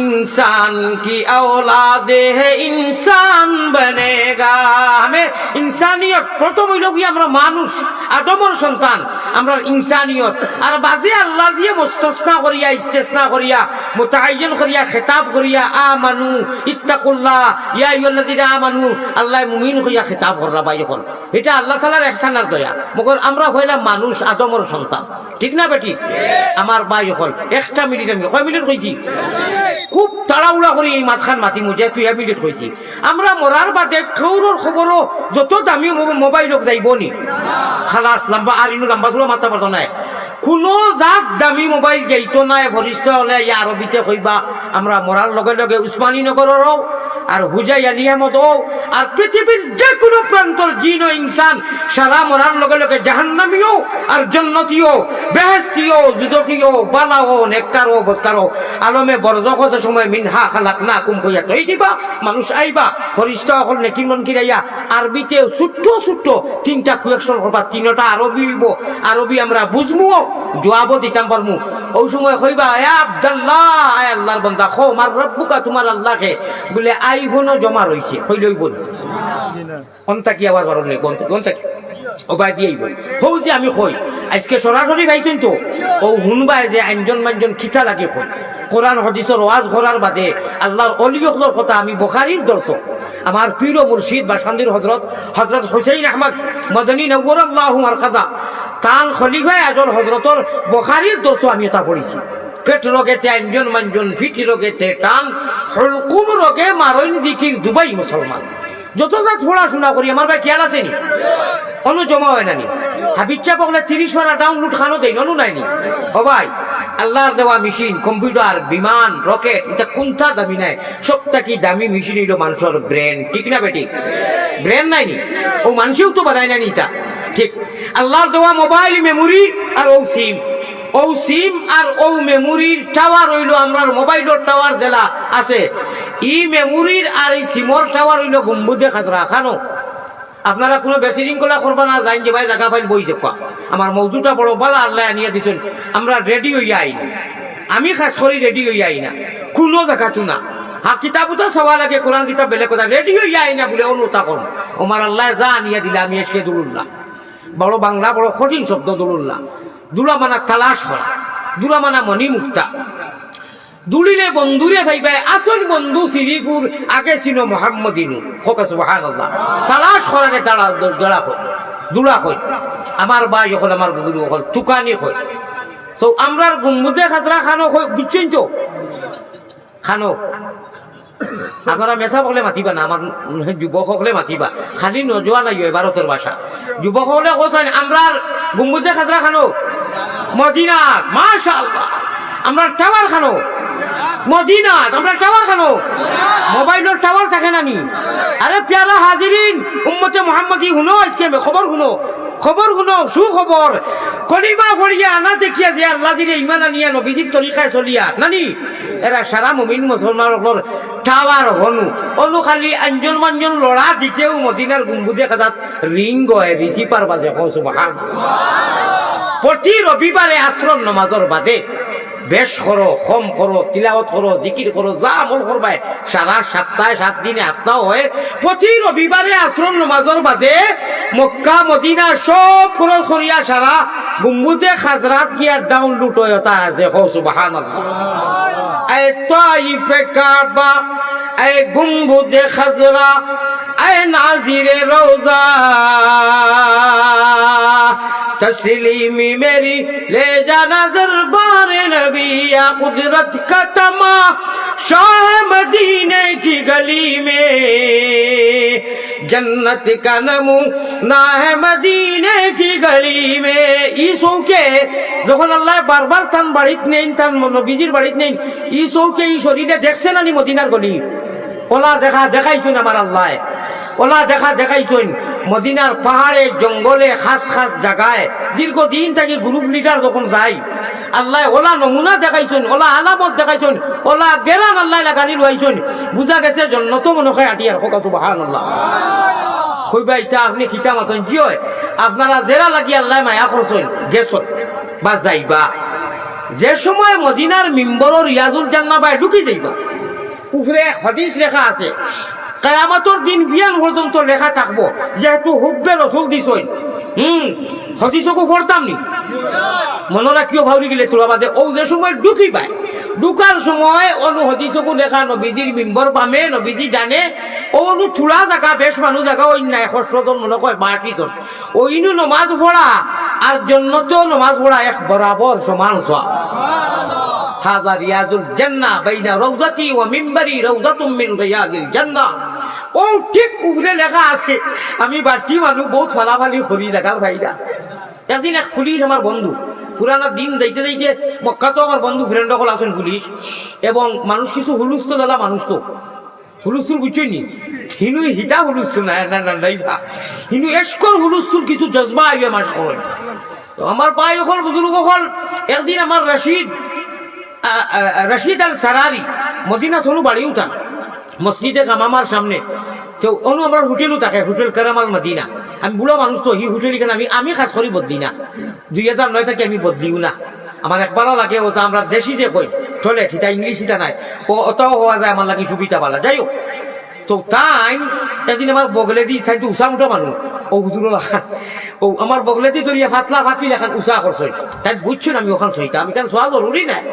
इंसान की औलाद है इंसान बनेगा हमें इंसानियत प्रथम হইল কি আমরা মানুষ আদমের সন্তান আমরা ইনসানিয়ত আর বাজে আল্লাহ দিয়ে মুস্তাসনা করিয়া ইস্তিসনা করিয়া মুতাআয়্যান করিয়া খেতাব করিয়া আমানু ইত্তাকুল্লাহ ইয়া আইয়ুহাল্লাযিনা আমানু আল্লাহ মুমিন করিয়া খেতাব কররা ভাই যখন এটা আল্লাহ তাআলার ইহসান আর দয়া মগর আমরা হইলাম মানুষ আদমের সন্তান ঠিক না বেটি আমার ভাই যখন 1টা মিনিট আমি কয় মিনিট কইছি খুব তাড়াহুড়া করে এই মাঝখান মাতি মুজে তুই মিনিট কইছি আমরা মরার বাদে খবরের খবরও যত দামি মোবাইল হোক যাইব নি খালাস লম্বা আর ইনু লম্বা চুলো মাথা পারতো নাই কোনো জাত দামি মোবাইল যাইতো নাই ভরিষ্ঠ হলে ইয়া আরবিতে কইবা আমরা মরার লগে লগে উসমানী নগরেরও আর হুজাইয়া নিয়ামতও আর পৃথিবীর যে কোনো প্রান্তর জিন ও ইনসান সারা মরার লগে লগে জাহান্নামীও আর জান্নাতীও বেহেশতীও দুজখীও বালাও নেককারও বস্তারও আলমে বরজখত সময় মিনহা খালাকনাকুম কইয়া তৈ দিবা মানুষ আইবা ফরিস্তা হল নেকি মন কিরাইয়া আরবিতে ছোট্ট ছোট্ট 3টা কুয়েকশন করবা 3টা আরবি হইব আরবি আমরা বুঝমু জবাবও দিতাম পারমু ওই সময় কইবা এ আব্দুল্লাহ আয় আল্লাহর বান্দা খো মার রব্বুকা তোমার আল্লাহকে বলে আইফোনও জমা রইছে কইলই বল কোনটা কি আবার বারণ নেই কোনটা কি ও বাই দিয়েই বল হও যে আমি কই আজকে সরাসরি গাইতেন তো ও হুনবাই যে আইনজন মানজন খিতা লাগে কই কোরআন হাদিসের ওয়াজ করার বাদে আল্লাহর অলিয়কদের কথা আমি বুখারীর দর্শক আমার পীর ও মুর্শিদ বা শান্তির হযরত হুসাইন আহমদ মদনী নওয়ারাল্লাহু মারকাজা তান খলিফা আজল হযরতর বুখারীর দর্শক আমি এটা পড়েছি। পেট রোগেতে আঞ্জন মাঞ্জন, ফিট রোগেতে টান, হলকুম রোগে মারইন জিকির দুবাই মুসলমান। যত যা পড়াশোনা করি আমার ভাই খেয়াল আছে নি অনু জমা হয় না নি হাবিচ্ছা পকলে 30 বার ডাউনলোড খানো দেই অনু নাইনি ও ভাই আল্লাহর দেওয়া মেশিন কম্পিউটার বিমান রকেট এটা কোনটা দামি নাই সবটা কি দামি মেশিন হইল মানুষের ব্রেন ঠিক না বেটি ব্রেন নাইনি ও মানুষেও তো বানায় না নিতা ঠিক আল্লাহর দেওয়া মোবাইল মেমোরি আর ও সিম আর ও মেমোরির টাওয়ার হইল আমরার মোবাইলের টাওয়ার জেলা আছে ই মেমোরির আর এই সিমর টাওয়ার হইল গম্বুদে খাজরা খানো আপনারা কোনো বেশি শৃঙ্খলা করবা না যাইন যে ভাই জায়গা পাইল বই দেখবা আমার মৌজুটা বড় বালা আল্লাহ আনিয়া দিচ্ছেন আমরা রেডি হইয়া আই না আমি খাস করি রেডি হইয়া আই না কোনো জায়গাতো না হ্যাঁ কিতাবও তো সওয়া লাগে কোরআন কিতাব বেলে কথা রেডি হইয়া আই না বলে অনুতা করুন আমার আল্লাহ যা আনিয়া দিলে আমি এসকে দুলুল্লাহ বড় বাংলা বড় কঠিন শব্দ দুলুল্লাহ দুলা মানা তালাশ করা দুলা মানা মনি মুক্তা দুলিলে বন্ধুরে থাইবে আসল বন্ধু সিরিপুর আগে ছিল মোহাম্মদিনু খোকা সুবহানাল্লাহ তালাশ করাকে তারা জড়া কই দুলা কই আমার ভাই যখন আমার বুজুর্গ হল তুকানি কই তো আমরার গুম্বুদে খাজরা খানো কই বুঝছেন তো খানো আপনারা মেসা বলে মাতিবা না আমার যুবক হলে মাতিবা খালি নজোয়া নাই ভারতের ভাষা যুবক হলে কোথায় আমরার গুম্বুদে খাজরা খানো মদিনা মাশাআল্লাহ আমরা টাওয়ার খানো মদিনা আমরা টাওয়ার খানো মোবাইলের টাওয়ার থাকে না নি আরে প্যারা হাজিরিন উম্মতে মুহাম্মাদি শুনো আজকে খবর শুনো সুখবর কলিমা পড়িয়া আনা দেখিয়া যে আল্লাহ দিলে ইমান আনিয়া নবীজির তরিকায় চলিয়া নানি এরা সারা মুমিন মুসলমানের টাওয়ার অনু খালি আঞ্জন মাঞ্জন লড়া দিতেও মদিনার গুম্বুদে কাজাত রিং গয় রিসিপার বাজে সুবহানাল্লাহ প্রতি রবিবারে আশ্রম নামাজের বাদে বেশ করো কম করো তিলাওয়াত করো জিকির করো যা আমল করবাই সারা সপ্তাহে 7 দিনে হপ্তাহ হয় প্রতি রবিবারে আশ্রম নামাজের বাদে মক্কা মদিনা সব খরচ করিয়া সারা গুম্বুদে খাজরাত গিয়া ডাউনলোড হয় তা আছে সুবহানাল্লাহ এ তাইফে কাবা এ গুম্বুদে খাজরা এ নাজিরে রওজা तस्लीमी मेरी ले जाना दरबार नबी या कुदरत का तमा शाह मदीने की गली में जन्नत का नमूना है मदीने की गली में इसोके যখন আল্লাহ বারবার তান বাড়িত নেন তান নবীজির বাড়িত নেন ইসোকে এই শরীরে দেখছেন আনি মদিনার গলি ওলা দেখাইছেন আমার আল্লাহ ওলা দেখাইছেন মদিনার পাহাড়ে জঙ্গলে খাস জায়গায় দীর্ঘদিন থেকে গ্রুপ লিডার যখন যায় আল্লাহ ওলা নমুনা দেখাইছেন ওলা আলামত দেখাইছেন ওলা গেরান আল্লাহ লাগানি লইছেন বুঝা গেছে জন্নত মনে হয় আটিয়ার কোকা সুবহানাল্লাহ কইবা এটা আপনি কিতাব আছেন জি হয় আপনারা জেরা লাগি আল্লাহ মায়া করছেন গেছেন বা যাইবা যে সময় মদিনার মিম্বরের রিয়াজুল জান্নাহ বাই ঢুকি যাইবা উপরে হাদিস লেখা আছে কিয়ামতের দিন বিয়ান পর্যন্ত লেখা থাকবো যেহেতু হুব্বে রাসূল দিছই হাদিসকে পড়তাম নি মনে রাখিও ভাউরি গেলে তোরা বাদে ও যে সময় ঢুকি পায় ঢুকার সময় অনু হাদিসকে লেখা নবীজির মিম্বর পামে নবীজি জানে অনু থোড়া জায়গা বেশ মানুষ জায়গা ওই না 100 জন মনে কয় 32 জন ওইনু নামাজ পড়া আর জন্নতেও নামাজ পড়া এক বরাবর সমান সওয়াব হাযা রিয়াজুল জান্নাহ বাইনা রাউদাতি ওয়া মিম্বারি রাউদাতুম মিন রিয়াদিল জান্নাহ ও ঠিক উপরে লেখা আছে আমি বাটি মানুষ বহুত ফালাফালি করি দেখার ভাইরা একদিন এক পুলিশ আমার বন্ধু পুরানা দিন যাইতে মক্কাতো আমার বন্ধু ফ্রেন্ড সকল আছেন পুলিশ এবং মানুষ কিছু হুলুস্থুল এলা মানুষ তো হুলুস্থুল বুঝছেন নি হিনু হিতা হুলুস্থুল না হিনু এসকর হুলুস্থুল কিছু জজবা আইবে মাস করেন তো আমার ভাই হল বুজুর্গ হল একদিন আমার রশিদ আল সারারি মদিনা থনু বাড়ি উঠান মসজিদে কামামার সামনে তো অনু আমার হোটেলও থাকে হোটেল কারামাল মদিনা আমি বুড়া মানুষ তো হি হোটেল এখানে আমি খাস করি বদলি না 2009 থেকে আমি বদলিও না আমার একবারও লাগে ওটা আমরা দেশি যে কই চলে ঠিতা ইংলিশ হিতা নাই ও ওটাও হওয়া যায় আমার লাগে সুবিধা পালা যাই হোক তো তাই একদিন আমার বগলে দি তাই তো উষা মুঠা মানুষ ও হুদুর ও আমার বগলে দি ধরিয়া ফাতলা ফাঁকি লেখান উষা করছই তাই বুঝছেন আমি ওখান সইতা আমি কেন সোয়া জরুরি নাই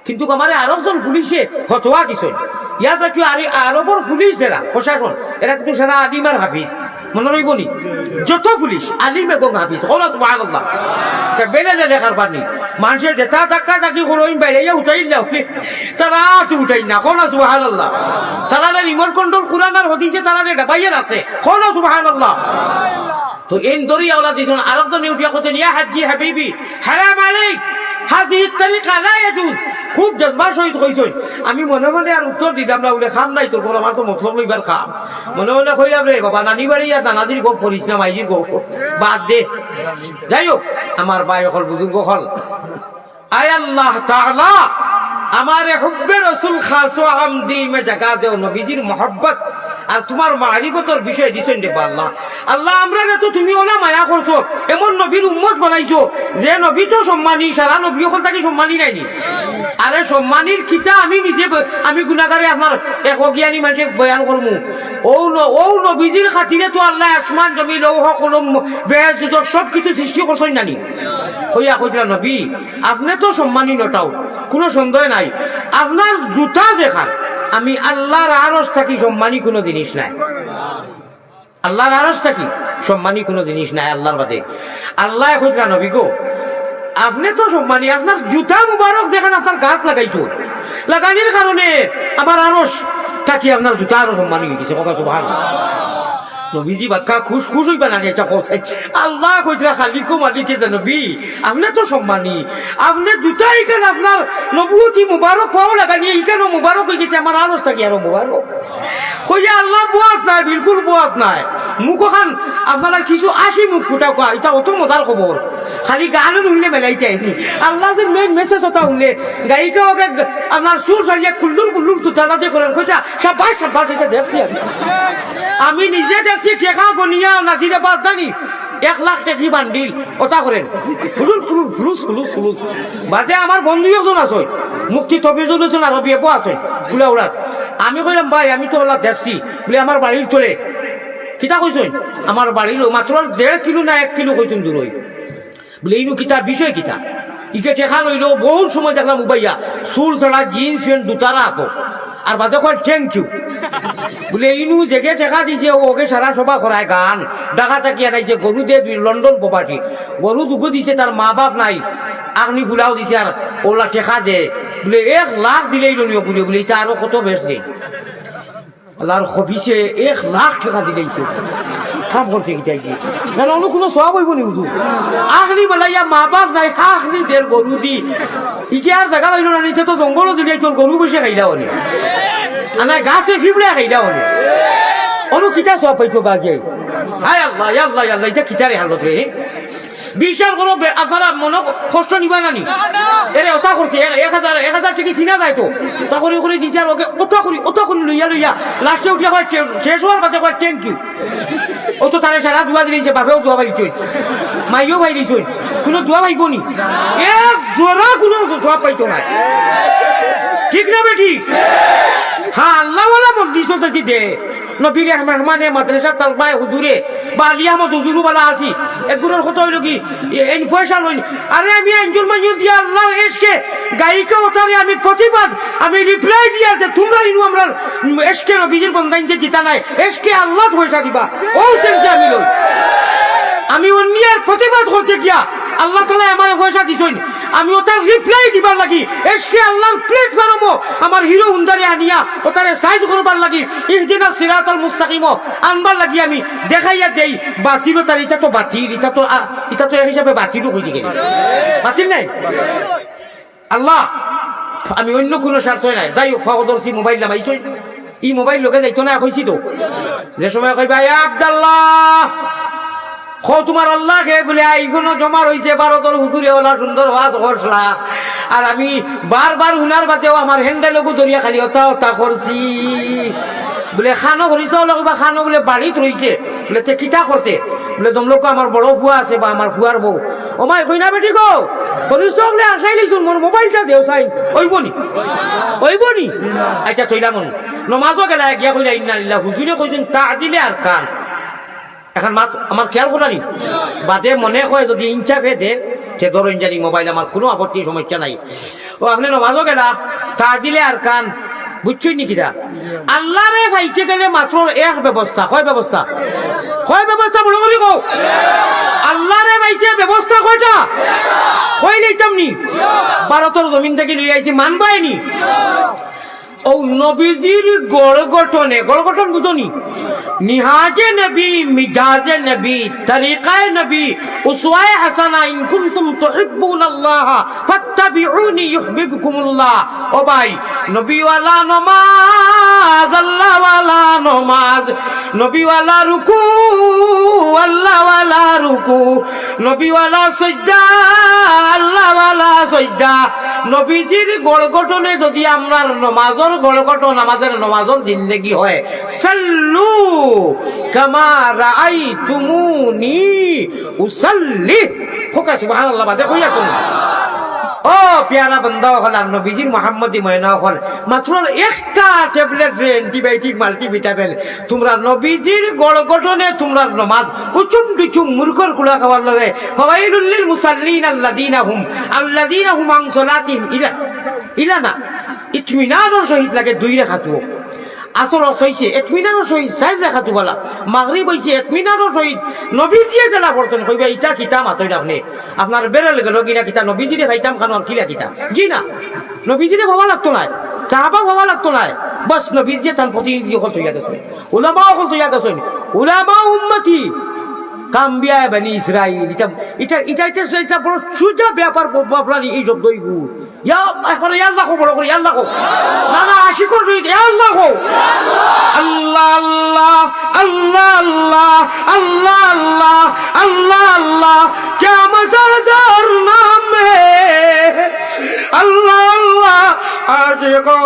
কিন্তু আমার আরেকজন পুলিশে ফতোয়া দিছেন ইয়া কি আরবর পুলিশ যারা প্রশাসন এরা কিন্তু সারা আলিম আর হাফিজ মনে রইবনি যত পুলিশ আলিম এবং হাফিজ কোন সুবহানাল্লাহ বেলে দেখার পানি মানুষের যেটা ধাক্কা ধাক্কি করইন বাইরে উঠাই না তারা তো উঠাই না কোন সুবহানাল্লাহ তারা রিমোট কন্ট্রোল কুরআন আর হাদিসে তারা ডাবাইয়ের আছে কোন সুবহানাল্লাহ তো এই দরিয়া ওলা দিছেন আরেকজন উঠিয়া কইতেন ইয়া হাজ্জি হাবিবি হারাম আলাইক হাযিহি তরিকা লা ইয়াজুজ খুব জজবা সহিত কইছেন আমি মনে মনে আর উত্তর দিলাম না বলে খাম নাই তোর আমার তো মতলব লইবার খাম মনে মনে কইলাম রে বাবা নানি বাড়ি আর নানাজির গপ করিস না মাইজির গপ বাদ দে যাই হোক আমার ভাই হল বুজুর্গ হল আয় আল্লাহ তাআলা हमारे हुब्बे रसूल खासो हम दिल में जगा दो नबीजिर मोहब्बत আর তোমার মারিফতের বিষয় দিছেন রে আল্লাহ আল্লাহ আমরা না তো তুমি ওনা মায়া করছো এমন নবীর উম্মত বানাইছো যে নবী তো সম্মানী সারা নবী হল তাকে সম্মানী নাইনি আরে সম্মানীর কিতা আমি নিজে আমি গুনাহগারে আপনার এক অজ্ঞানী মানুষকে বয়ান করমু ও নবীজির খাতিরে তো আল্লাহ আসমান জমি লৌহ কলম বেহেশত সব কিছু সৃষ্টি করছেন জানি হইয়া কইরা নবী আপনি তো সম্মানী নটাও কোনো সন্দেহ নাই আপনার জুতা যেখান আমি আল্লাহর আরশ থাকি সম্মানী কোনো জিনিস নাই আল্লাহর আরশ থাকি সম্মানী কোনো জিনিস নাই আল্লাহর বাদে আল্লাহ কইরা নবী গো আপনি তো সম্মানী আপনার জুতা মুবারক যেখানে আপনার গাছ লাগাইছো লাগানির কারণে আমার আরশ থাকি আপনার জুতা আরো সম্মানী হইছে কথা সুবহানাল্লাহ নবীজি বাক্কা খুশ খুশ হইবা না এটা কথা আল্লাহ কইরা খালিকো মালিকে যে নবী আপনি তো সম্মানী আপনি জুতাই কেন আপনার নবুয়তি মুবারক পাও লাগানি এইখানে মুবারক হয়ে গেছে আমার আরশ থাকি আরো মুবারক কইয়া আল্লাহ বুয়াত নাই বিলকুল বুয়াত নাই মুখ খান আপনারা কিছু আসি মুখ ফুটা কোয়া এটা অত মজার খবর খালি গান শুনলে মেলাইতে আইনি আল্লাহ যে মেন মেসেজ ওটা শুনলে গায়িকা ওকে আপনার সুর সারিয়া কুল্লুর কুল্লুর তুতালাতে করেন কইটা সাবাস সাবাস এটা দেখছি আমি নিজে দেখছি টেকা গনিয়া নাজিরে বাদ জানি 1 লাখ টাকা বান্ডিল ওটা করেন ফুলুল ফুলুল ফুলুস ফুলুস ফুলুস বাদে আমার বন্ধু একজন আছে মুফতি তফিজুল হোসেন আরবি এপো আছে ফুলা উড়ার আমি কইলাম ভাই আমি তো ওলা দেখছি বলে আমার বাড়ির তোলে কিতা কইছেন আমার বাড়ির মাত্র 1.5 কিলো না 1 কিলো কইছেন দূর হই বলে ইনু কিতা বিষয় কিতা ইকে টেকা লইলো বহু সময় দেখলাম উবাইয়া চুল ছাড়া জিন্স প্যান্ট দুতারা আতো আর বাদে কয় থ্যাংক ইউ বলে ইনু জেগে টেকা দিছে ওকে সারা সভা করায় গান ডাকা তাকিয়া নাইছে গরু দিয়ে লন্ডন প্রপার্টি গরু দুগো দিছে তার মা বাপ নাই আগনি ফুলাও দিছে আর ওলা টেকা দে বলে 1 লাখ দিলেই লনিও বলে এটা আরো কত বেশ দেয় আল্লাহর খবিসে 1 লাখ টাকা দিলেইছে খাম করছে কি চাইছি না অন্য কোনো সব হইব নি বুঝু আখনি বলাইয়া মা বাপ নাই আখনি দের গরু দি ইকে আর জায়গা পাইল না নিচে তো জঙ্গলও দিলে তোর গরু বসে খাইলা হলে না গাছে ফিবড়ে খাইলা হলে অনু কিতা সব পাইতো বাগে হায় আল্লাহ আল্লাহ আল্লাহ এটা কিতারে হালত রে বিশ্বাস করো আপনারা মনে কষ্ট নিবা নানি এরে ওটা করছে 1000 টাকা চিনা যায় তো তা করে দিছে আর ওকে ওটা করি লইয়া লাস্টে উঠিয়া হয় শেষ হওয়ার বাদে কয় থ্যাংক ইউ ও তো তারা সারা দোয়া দিয়েছে বাপেও দোয়া পাইছে মাইও ভাই দিয়েছে কোনো দোয়া পাইব নি এক জোড়া কোনো দোয়া পাইতো না ঠিক না বেটি হ্যাঁ আল্লাহওয়ালা মন্দির যদি দে নবীর মেহমানে মাদ্রাসা তালবায় হুজুরে বা আলী আহমদ হুজুরু বালা আসি একগুলোর কথা হইল কি এই পয়সা লইন আরে আমি আঞ্জুল মঞ্জুর দিয়া আল্লাহ এসকে গায়িকা ওটারে আমি প্রতিবাদ আমি রিপ্লাই দিয়েছে তোমরা ইনু আমরা এসকে নবীজির বন্দাইনতে জিতা নাই এসকে আল্লাহ পয়সা দিবা ও সেন্সে আমি লই আমি অন্যার প্রতিবাদ করতে গিয়া আল্লাহ তাআলা আমার পয়সা দিছেন আমি ওটার রিপ্লাই দিবার লাগি এসকে আল্লাহর প্ল্যাটফর্ম আমার হিরো হুন্ডারে আনিয়া ওটারে সাইজ করবার লাগি ইহদিনাস সিরাতাল মুস্তাকিম আনবার লাগি আমি দেখাইয়া দেই বাতিল তার এটা তো বাতিল এটা তো এক হিসাবে বাতিলও হইতে গেল বাতিল নাই আল্লাহ আমি অন্য কোনো স্বার্থ নাই যাই হোক ফাওদরসি মোবাইল নামাইছই এই মোবাইল লোকে যাইতো না কইছি তো যে সময় কইবা ইয়া আব্দুল্লাহ খো তোমার আল্লাহ কে বলে আইফোনও জমা রয়েছে 12 তোর হুজুরে ওলা সুন্দর ওয়াজ করছলা আর আমি বারবার হুনার বাদেও আমার হ্যান্ডেলগু দরিয়া খালি ওটা করছি বলে খানো করিস বা খানো বলে বাড়িত রয়েছে বলে তে কিতা করতে বলে তোমলোক আমার বড় ফুয়া আছে বা আমার ফুয়ার বউ ও মাই কই না বেটি গো করিস তো বলে আসাই লইছুন মোর মোবাইলটা দেও সাই ওইব নি আচ্ছা তৈলাম নমাজও গেলা গিয়া কইলা ইন্না লিল্লাহ হুজুরে কইছেন তা দিলে আর কান এখন আমার খেয়াল করা নি বাদে মনে হয় যদি ইনচাফে দে সে ধরেন জানি মোবাইল, আমার কোনো আপত্তি সমস্যা নাই। ও আপনি নমাজও গেলা তা দিলে আর কান বুঝছই নি কিরা আল্লাহ রে ভাইতে গেলে মাত্র এক ব্যবস্থা, কয় ব্যবস্থা, কয় ব্যবস্থা বলো বলি কো আল্লাহ রে ভাইতে ব্যবস্থা কয়টা, কই লইতাম নি ভারতের জমিন থেকে লই আইছি মানবাইনি। ও নবীজির গড় গঠন বুঝনি, নিহাজে নবী, মিজাজে নবী, তরিকায়ে নবী, উসওয়ায়ে হাসানা, ইন কুনতুম তুহিব্বুনাল্লাহ ফাত্তাবিউনি ইউহিব্বুকুমুল্লাহ। ও ভাই, নবীওয়ালা নমাজ, আল্লাহওয়ালা নমাজ, নবীওয়ালা রুকু, আল্লাহওয়ালা রুকু, নবীওয়ালা সাজদা, আল্লাহওয়ালা সাজদা। নবীজির গড় গঠনে যদি আমরা নমাজর গড় গঠন, আমাদের নমাজর জিন্দেগি হয় সাল্লু কামা রাআইতুমুনি উসাল্লি, খোকা সুবহানাল্লাহ বাদে কইয়া কোন। ও প্যারা বন্ধা হল আর নবীজির মোহাম্মদী ময়না হল মাত্র একটা ট্যাবলেট অ্যান্টিবায়োটিক মাল্টিভিটামিন, তোমরা নবীজির গড় গঠনে তোমরা নমাজ উচুম টুচুম মূর্খর কুড়া খাওয়ার লগে ফাওয়াইলুল লিল মুসাল্লিন আল্লাযীনা হুম আন সালাতিহিম ইলানা ইতমিনানের সহিত লাগে 2 রাকাত, আসর হইছে ইতমিনানের সহিত 4 রাকাত বলা, মাগরিব হইছে ইতমিনানের সহিত। নবীজিয়ে গেলা বর্তন কইবা ইটা কিতা মাতই আপনি, আপনার বেরেল গেল কিনা কিতা নবীজিরে খাইতাম খানোর কিলা কিতা, জি না নবীজিরে ভাবা লাগতো না, সাহাবা ভাবা লাগতো না, বস নবীজিয়ে তার প্রতিনিধি হল তৈয়া গেছে, উলামা হল তৈয়া গেছে, উলামা উম্মতি কাম্বিয়া বানি ইসরাইল। এটা বড় সুজা ব্যাপার আপনার এই শব্দ এখন আল্লাহ বড় করি আল্লাহ না না আশিকর আল্লাহ আল্লাহ আল্লাহ আল্লাহ আল্লাহ আল্লাহ আল্লাহ আল্লাহ क्या मज़ेदार नाम है আল্লাহ আল্লাহ আশিকোं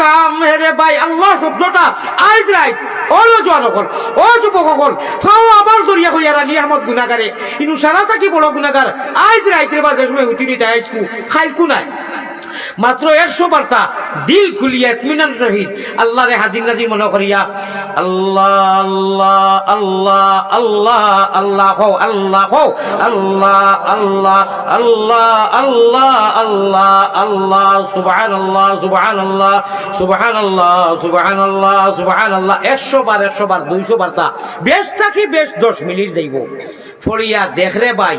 का मेरे भाई আল্লাহ শব্দটা আজ রাইট ওলো জোয়ান হল, ও যুবক হল, ফাও আবার দরিয়া হইয়ারা নিয়ামত গুনাগারে ইনু সারা থাকি বড় গুনাগার। আজ রাইতের বাজে সময় উঠিনি যাইছকু খাইলকু নাই, মাত্র 100 বার্তা দিল খুলিয়া ইতমিনান সহিত আল্লাহরে হাজির নাজির মনে করিয়া আল্লাহ আল্লাহ আল্লাহ আল্লাহ হো আল্লাহ হো আল্লাহ আল্লাহ আল্লাহ আল্লাহ আল্লাহ আল্লাহ সুবহানাল্লাহ সুবহানাল্লাহ সুবহানাল্লাহ সুবহানাল্লাহ সুবহানাল্লাহ 100 বার 200 বার্তা বেশ থাকি বেশ 10 মিনিট যাইব ফড়িয়া দেখরে ভাই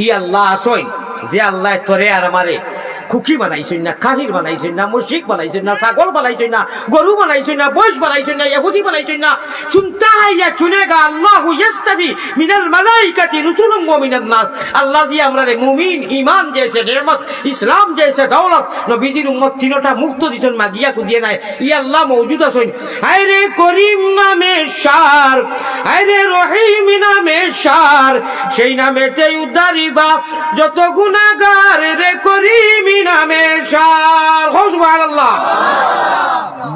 ই আল্লাহ আসই যে আল্লাহ তোরে আর আমারে খুকি বানাইছেন না, কাহির বানাইছেন না, মুশরিক বানাইছেন না, ছাগল বানাইছেন না, গরু বানাইছেন না, বয়স বানাইছেন না, ইহুদি বানাইছেন না। চুনতা হাইয়া চুনেগা আল্লাহু ইস্তাফি মিনাল মালাইকাতি রুসুলুম ওয়া মিনান নাস। আল্লাহ দিয়ে আমরা মুমিন ঈমান জেসে নেমত, ইসলাম জেসে দৌলত, নবীজির উম্মত তিনটা মুক্ত দিছেন, মাগিয়া খুঁজিয়ে নাই। ই আল্লাহ মওজুদ আছেন। আরে করিম নামে সার, আরে রহিম নামে সার, সেই নামেতে উদ্ধারিবা যত গুনাহগার রে করিম নামে সার। সুবহানাল্লাহ।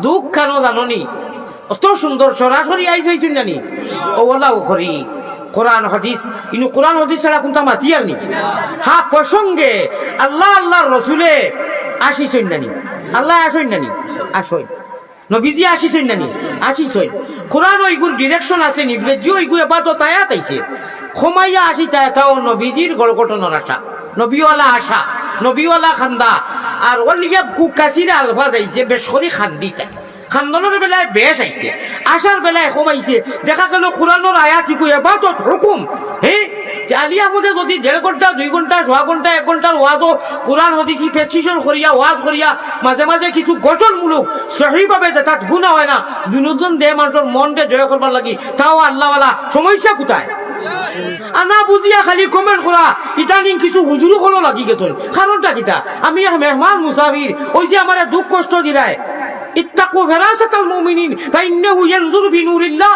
দুঃখ কেন জাননি, অত সুন্দর সরাসরি আইসাইছেন জানি ও আল্লাহ করি কোরআন হাদিস ইনু কোরআন হাদিস ছাড়া কোনটা মাতিয়ার নি। হ্যাঁ প্রসঙ্গে আল্লাহ আল্লাহর রসুলে আসিছেন নানি, আল্লাহ আসেন নানি, আসেন নবীজি আসিছেন নানি, আসিছেন। কোরআন ওইগুর ডিরেকশন আছে নিবলে যে ওইগুলো এবাদত তায়াত আইছে খমাইয়া আসি তাও নবীজির গড়গঠনের আশা, নবীওয়ালা আশা, নবীওয়ালা খান্দা। আর ওলিয়া কুকাশির আলফাজ আইছে বেশ করে খান্দিতা, খান্দনের বেলায় বেশ আইছে, আশার বেলায় কমাইছে। দেখা গেল কোরআনের আয়াত এবাদত হুকুম। হ্যাঁ আলিয়া মধ্যে যদি 1.5 ঘন্টা 2 ঘন্টা 6 ঘন্টা 1 ঘন্টার ওয়াজও কোরআন হদিস প্রেসক্রিপশন করিয়া ওয়াজ করিয়া মাঝে মাঝে কিছু গঠনমূলক সহিভাবে তাত গুণা হয় না, বিনোদন দেয় মানুষের মনকে জয় করবার লাগি, তাও আল্লাহওয়ালা সমস্যা কোথায়? আনা বুঝিয়া খালি কমেন্ট করা ইদানিং কিছু হুজুরু হলো লাগি গেছেন। কারণটা কিতা? আমি এক মেহমান মুসাফির, ওই যে আমার দুঃখ কষ্ট দিলায় ইত্তাকু ফিরাসাতাল মুমিনিন ফাইন্নাহু ইয়ানজুরু বিনুরিল্লাহ।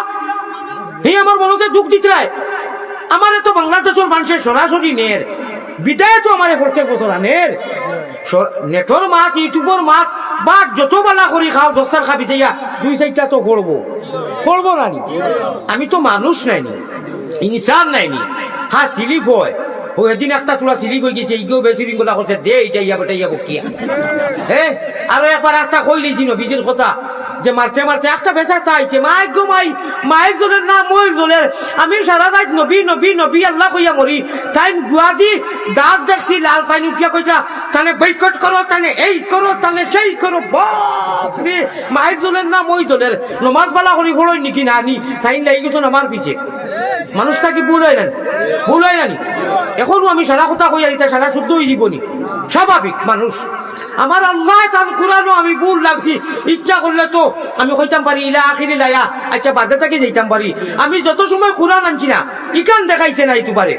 এই আমার মনতে দুঃখ দিতরায় আমারে তো বাংলাদেশের মানুষের সরাসরি নের বিদায় তো আমারে প্রত্যেক বছর আনের নেটর মাত ইউটিউবর মাত বা যত বালা করি খাও দস্তার খাবি যাইয়া 2-4টা তো করবো নানি। আমি তো মানুষ নাইনি, ইনসান নাইনি। হ্যাঁ সিলিপ হয়, ও এদিন একটা তোলা সিলিপ হয়ে গেছে, এইগেও বেশি গুলা করছে দে এইটা ইয়া বেটা ইয়া বকিয়া। হ্যাঁ আরো একবার একটা কই লেছি নবীজির কথা যে মারতে মারতে একটা বেচা চাইছে মাই গো মাই মায়ের জলের না মই জলের আমি সারা রাত নবী নবী নবী আল্লাহ কইয়া মরি তাই গুয়াদি দাঁত দেখছি লাল তাই উঠিয়া কইতা তানে বৈকট করো তানে এই করো তানে সেই করো বাপ রে মায়ের জলের না মই জলের নমাজ বালা করি ফড়ই নাকি না নি তাই লাগি গেছো আমার পিছে মানুষটা কি ভুল হয় না ভুল হয় না এখনো আমি সারা কথা কইয়া দিতে সারা শুদ্ধ হয়ে জীবনী স্বাভাবিক মানুষ আমার আল্লাহ তার কোরআনও আমি ভুল লাগছি ইচ্ছা করলে তো আমি কইতাম পারি ইলা আখিরি লায়া আচ্ছা বাদে থেকে যাইতাম পারি আমি যত সময় কোরআন আনছি না ইকান দেখাইছে না ইতু পারে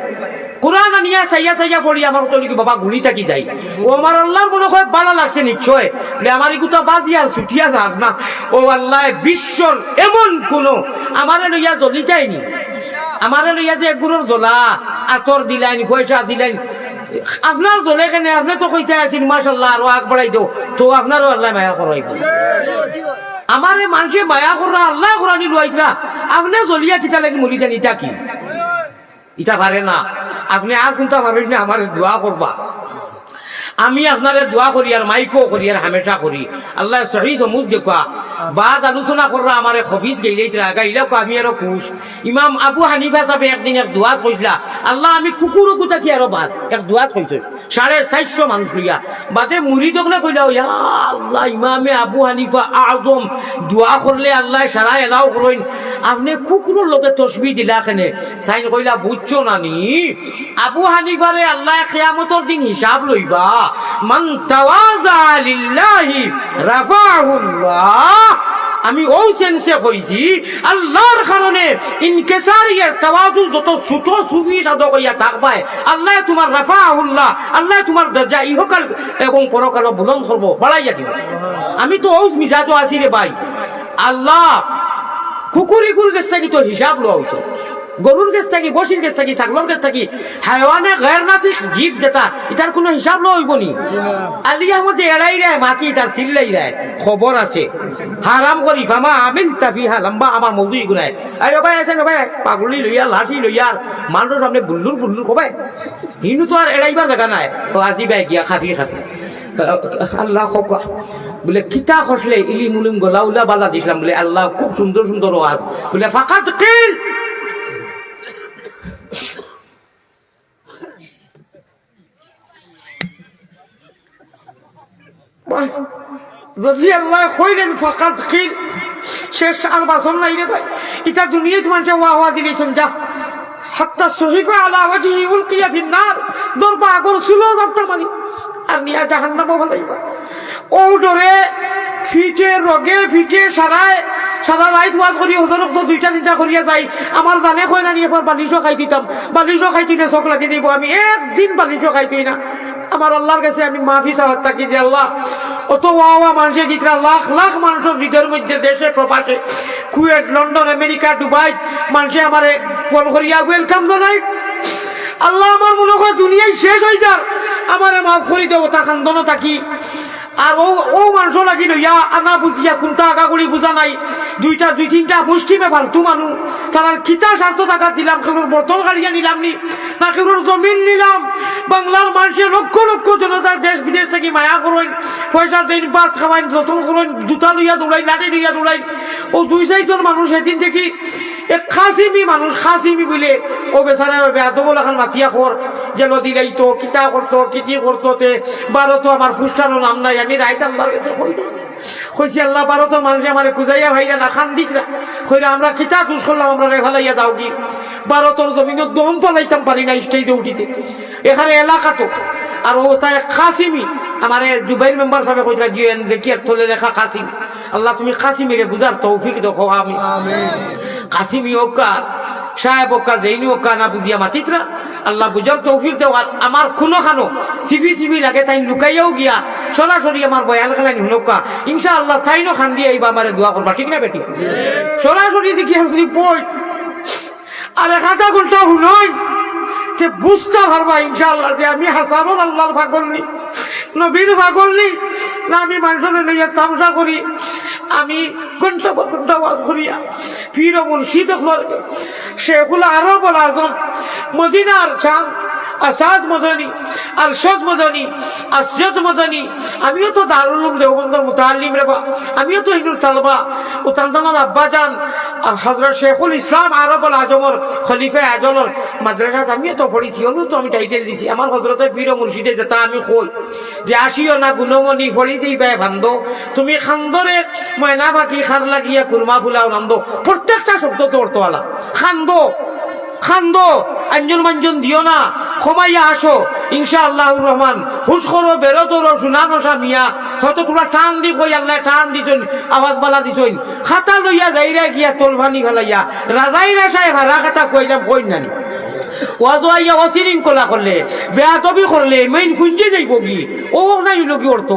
কোরআন আনিয়া চাইয়া চাইয়া পড়ি আমার তো নাকি বাবা গুলি থাকি যাই ও আমার আল্লাহ মনে হয় ভালো লাগছে নিশ্চয় আমার ইগুতা বাজি আর ছুটিয়া যাক না ও আল্লাহ বিশ্বর এমন কোন আমারে লইয়া জ্বলি যায়নি আমারে লইয়া যে একগুলোর জ্বলা আতর দিলেন পয়সা দিলেন আপনার জ্বলে কেন আপনি তো কইতে আছেন মাশাআল্লাহ আরো আগ বাড়াই দাও তো আপনারও আল্লাহ মায়া করাইব আমারে মানুষে মায়া করা আল্লাহ করানি লইতরা আপনি জ্বলিয়া কিতা লাগি মরি জানি ইটা কি ইটা পারে না আপনি আর কোনটা পারেন না আমার দোয়া করবা আমি আপনারে দোয়া করি আর মাইকো করি আর হামেশা করি আল্লাহ সহি সমুদ দেখা বাদ আলোচনা কররা আমারে খবিজ গেইলেইতরা গাইলাও আমি আরো খুশ ইমাম আবু হানিফা সাহেব একদিন এক দোয়া কইলা আল্লাহ আমি কুকুর কুতা কি আরো বাদ এক দোয়া কইছে 450 মানুষ লইয়া বাদে মুরিদ হলে কইলা ইয়া আল্লাহ ইমামে আবু হানিফা আযম দোয়া করলে আল্লাহ সারা এলাও করেন আপনি কুকুরের লগে তসবিহ দিলা কেনে সাইন কইলা বুঝছো নানি আবু হানিফারে আল্লাহ কিয়ামতের দিন হিসাব লইবা মান তাওয়াজা লিল্লাহি রাফাহুল্লাহ আমি ও সেন্সে কইছি আল্লাহর কারণে ইনকিসারিয়ার তাওয়াজু যত ছোট সুফি সাধক হইয়া থাকবায় আল্লাহ তোমার রাফাহুল্লাহ আল্লাহ তোমার দরজা ইহকাল এবং পরকাল বুলন্দ করব বাড়াইয়া দিব আমি তো ও মিজাজও আছি রে ভাই আল্লাহ কুকুরিগুর কাছ থেকে তো হিসাব লওয়া হইতো গরুর কাছ থেকে বসির কাছ থেকে ছাগলের কাছ থেকে হায়ওয়ানে গায়রনাতিক জীব যেটা এটার কোনো হিসাব লওয়া হইব নি আলিয়া মধ্যে এড়াই রে মাটি তার চিল্লাই রে খবর আছে হারাম করি ফামা আমিন তাফিহা লম্বা আমার মৌদুই গুনায় আরে ভাই আছে না ভাই পাগলি লইয়া লাঠি লইয়া মানুষ সামনে বুল্লুর বুল্লুর কবে হিনু তো আর এড়াইবার জায়গা নাই ও আজি ভাই গিয়া খাতি খাতি আল্লাহ খোকা বলে কিতা খসলে ইলি মুলিম গলা উলা বালা দিছিলাম বলে আল্লাহ খুব সুন্দর সুন্দর ওয়াজ বলে ফাকাত কিল যদি আল্লাহ কইলেন ফাকাত কিল শেষ আর বাসন নাই রে ভাই এটা দুনিয়াতে মানুষ ওয়া দিলেছেন যা হাত্তা সহিফা আলা ওয়াজহি উলকিয়া ফিন নার দরবা আগর সুলো দরটা মানি আর নিয়া জাহান্নামে ফলাইবা ও ডরে ফিটে রগে ফিটে সারা রাত ওয়াজ করি হজরক তো 2টা-3টা করিয়া যাই আমার জানে কই না নিয়ে বালিশও খাই দিতাম বালিশও খাইতি না চোখ লাগিয়ে দিব আমি একদিন বালিশও খাইতি না আমার আল্লাহর কাছে আমি মাফি চাওয়ার থাকি যে আল্লাহ অত ওয়া মানুষের জিতরা লাখ লাখ মানুষের হৃদয়ের মধ্যে দেশে প্রবাসে কুয়েত লন্ডন আমেরিকা দুবাই মানুষে আমারে ফোন করিয়া ওয়েলকাম জানাই আল্লাহ আমার মনে হয় দুনিয়ায় শেষ হয়ে যার আমারে মাফ করি দেব তা খান্দন থাকি আর ও মানুষ লাগি লইয়া আনা বুঝিয়া কোনটা আগাগুড়ি বুঝা নাই 2-3টা মুষ্টিমে ফালতু মানুষ তার খিতা স্বার্থ টাকা দিলাম কেউর বর্তন গাড়িয়া নিলাম নি না কেউর জমিন নিলাম বাংলার মানুষের লক্ষ লক্ষ জনতা দেশ বিদেশ থেকে মায়া করেন পয়সা দিন ভাত খাওয়াইন যতন করেন জুতা লইয়া দৌড়াই লাঠি লইয়া দৌড়াই ও 2-4জন মানুষ সেদিন দেখি এক খাসিমি মানুষ খাসিমি বলে ও বেচারা বেদবল এখন মাতিয়া খর যে নদী লাইতো কিতা করতো কিটি করতো তে ভারত আমার পুষ্টানো নাম নাই আমি রাইত আল্লাহর কাছে কইছি আল্লাহ ভারত মানুষে আমার খুঁজাইয়া ভাইরা না খান দিকরা কইরা আমরা কিতা দুষ করলাম আমরা রেফালাইয়া দাও কি ভারতের জমিনে দম ফলাইতাম পারি না স্টেজে উঠিতে এখানে এলাকা তো আর ও তাই খাসিমি আমার জুবাইর মেম্বার সাহেব কইরা গিয়েন দেখি তোলে লেখা কাসিম আল্লাহ তুমি কাসিমিরে বুঝার তৌফিক দেখো আমি কাসিমি ওকা সাহেব ওকা জৈনি ওকা না বুঝিয়া মাতিতরা আল্লাহ বুঝার তৌফিক দেওয়ার আমার কোনো খানো সিবি লাগে তাই লুকাইয়াও গিয়া সরাসরি আমার বয়াল খেলানি হুনকা ইনশাআল্লাহ তাইনো খান দিয়ে এইবা আমারে দোয়া করবা ঠিক না বেটি সরাসরি দেখি যদি বই আর 1/2 ঘন্টা হুনই তে বুঝতে পারবা ইনশাআল্লাহ যে আমি হাসানুল আল্লাহর পাগল নি নবীর পাগল নি না আমি মানুষের লইয়া তামসা করি আমি ঘন্টা ওয়াজ করিয়া পীর ও মুর্শিদ শেখুল আরব আল আজম মদিনার চাঁদ আসাদ মদনী আরশাদ মাদানী, আসজাদ মাদানী, আমিও তো দারুল উলুম দেওবন্দের মুতাআল্লিম রে বা, আমিও তো হিন্দুর তালবা। ও তানজানার আব্বাজান হযরত শেখুল ইসলাম আরবুল আজমর খলিফা আজমর মাদ্রাসাত আমিও তো পড়েছি, অনু তো আমি টাইটেল দিছি। আমার হযরতের পীর ও মুর্শিদে যেটা আমি কই যে আসিও না গুণমণি ফড়ি দিই বাই ভান্দ, তুমি খান্দরে ময়না পাখি খার লাগিয়া কুরমা ফুলাও নন্দ। প্রত্যেকটা শব্দ তো অর্থওয়ালা। খান্দো খান্দো, আঞ্জন মাঞ্জন দিও না, ক্ষমাইয়া আসো ইনশাআল্লাহুর রহমান। হুশ করো, বেরো তোর সোনা নশা মিয়া, হয়তো তোমরা টান দি কই আল্লাহ টান দিছইন, আওয়াজ বালা দিছইন। খাতা লইয়া যাইরা গিয়া তোলভানি ফেলাইয়া রাজাইরা সাহেব হারা খাতা কইলাম কইন নানি ওয়াজো আইয়া অশৃঙ্খলা করলে, বেয়াদবি করলে মেইন খুঁজে যাইব কি ও নাই কি অর্থ।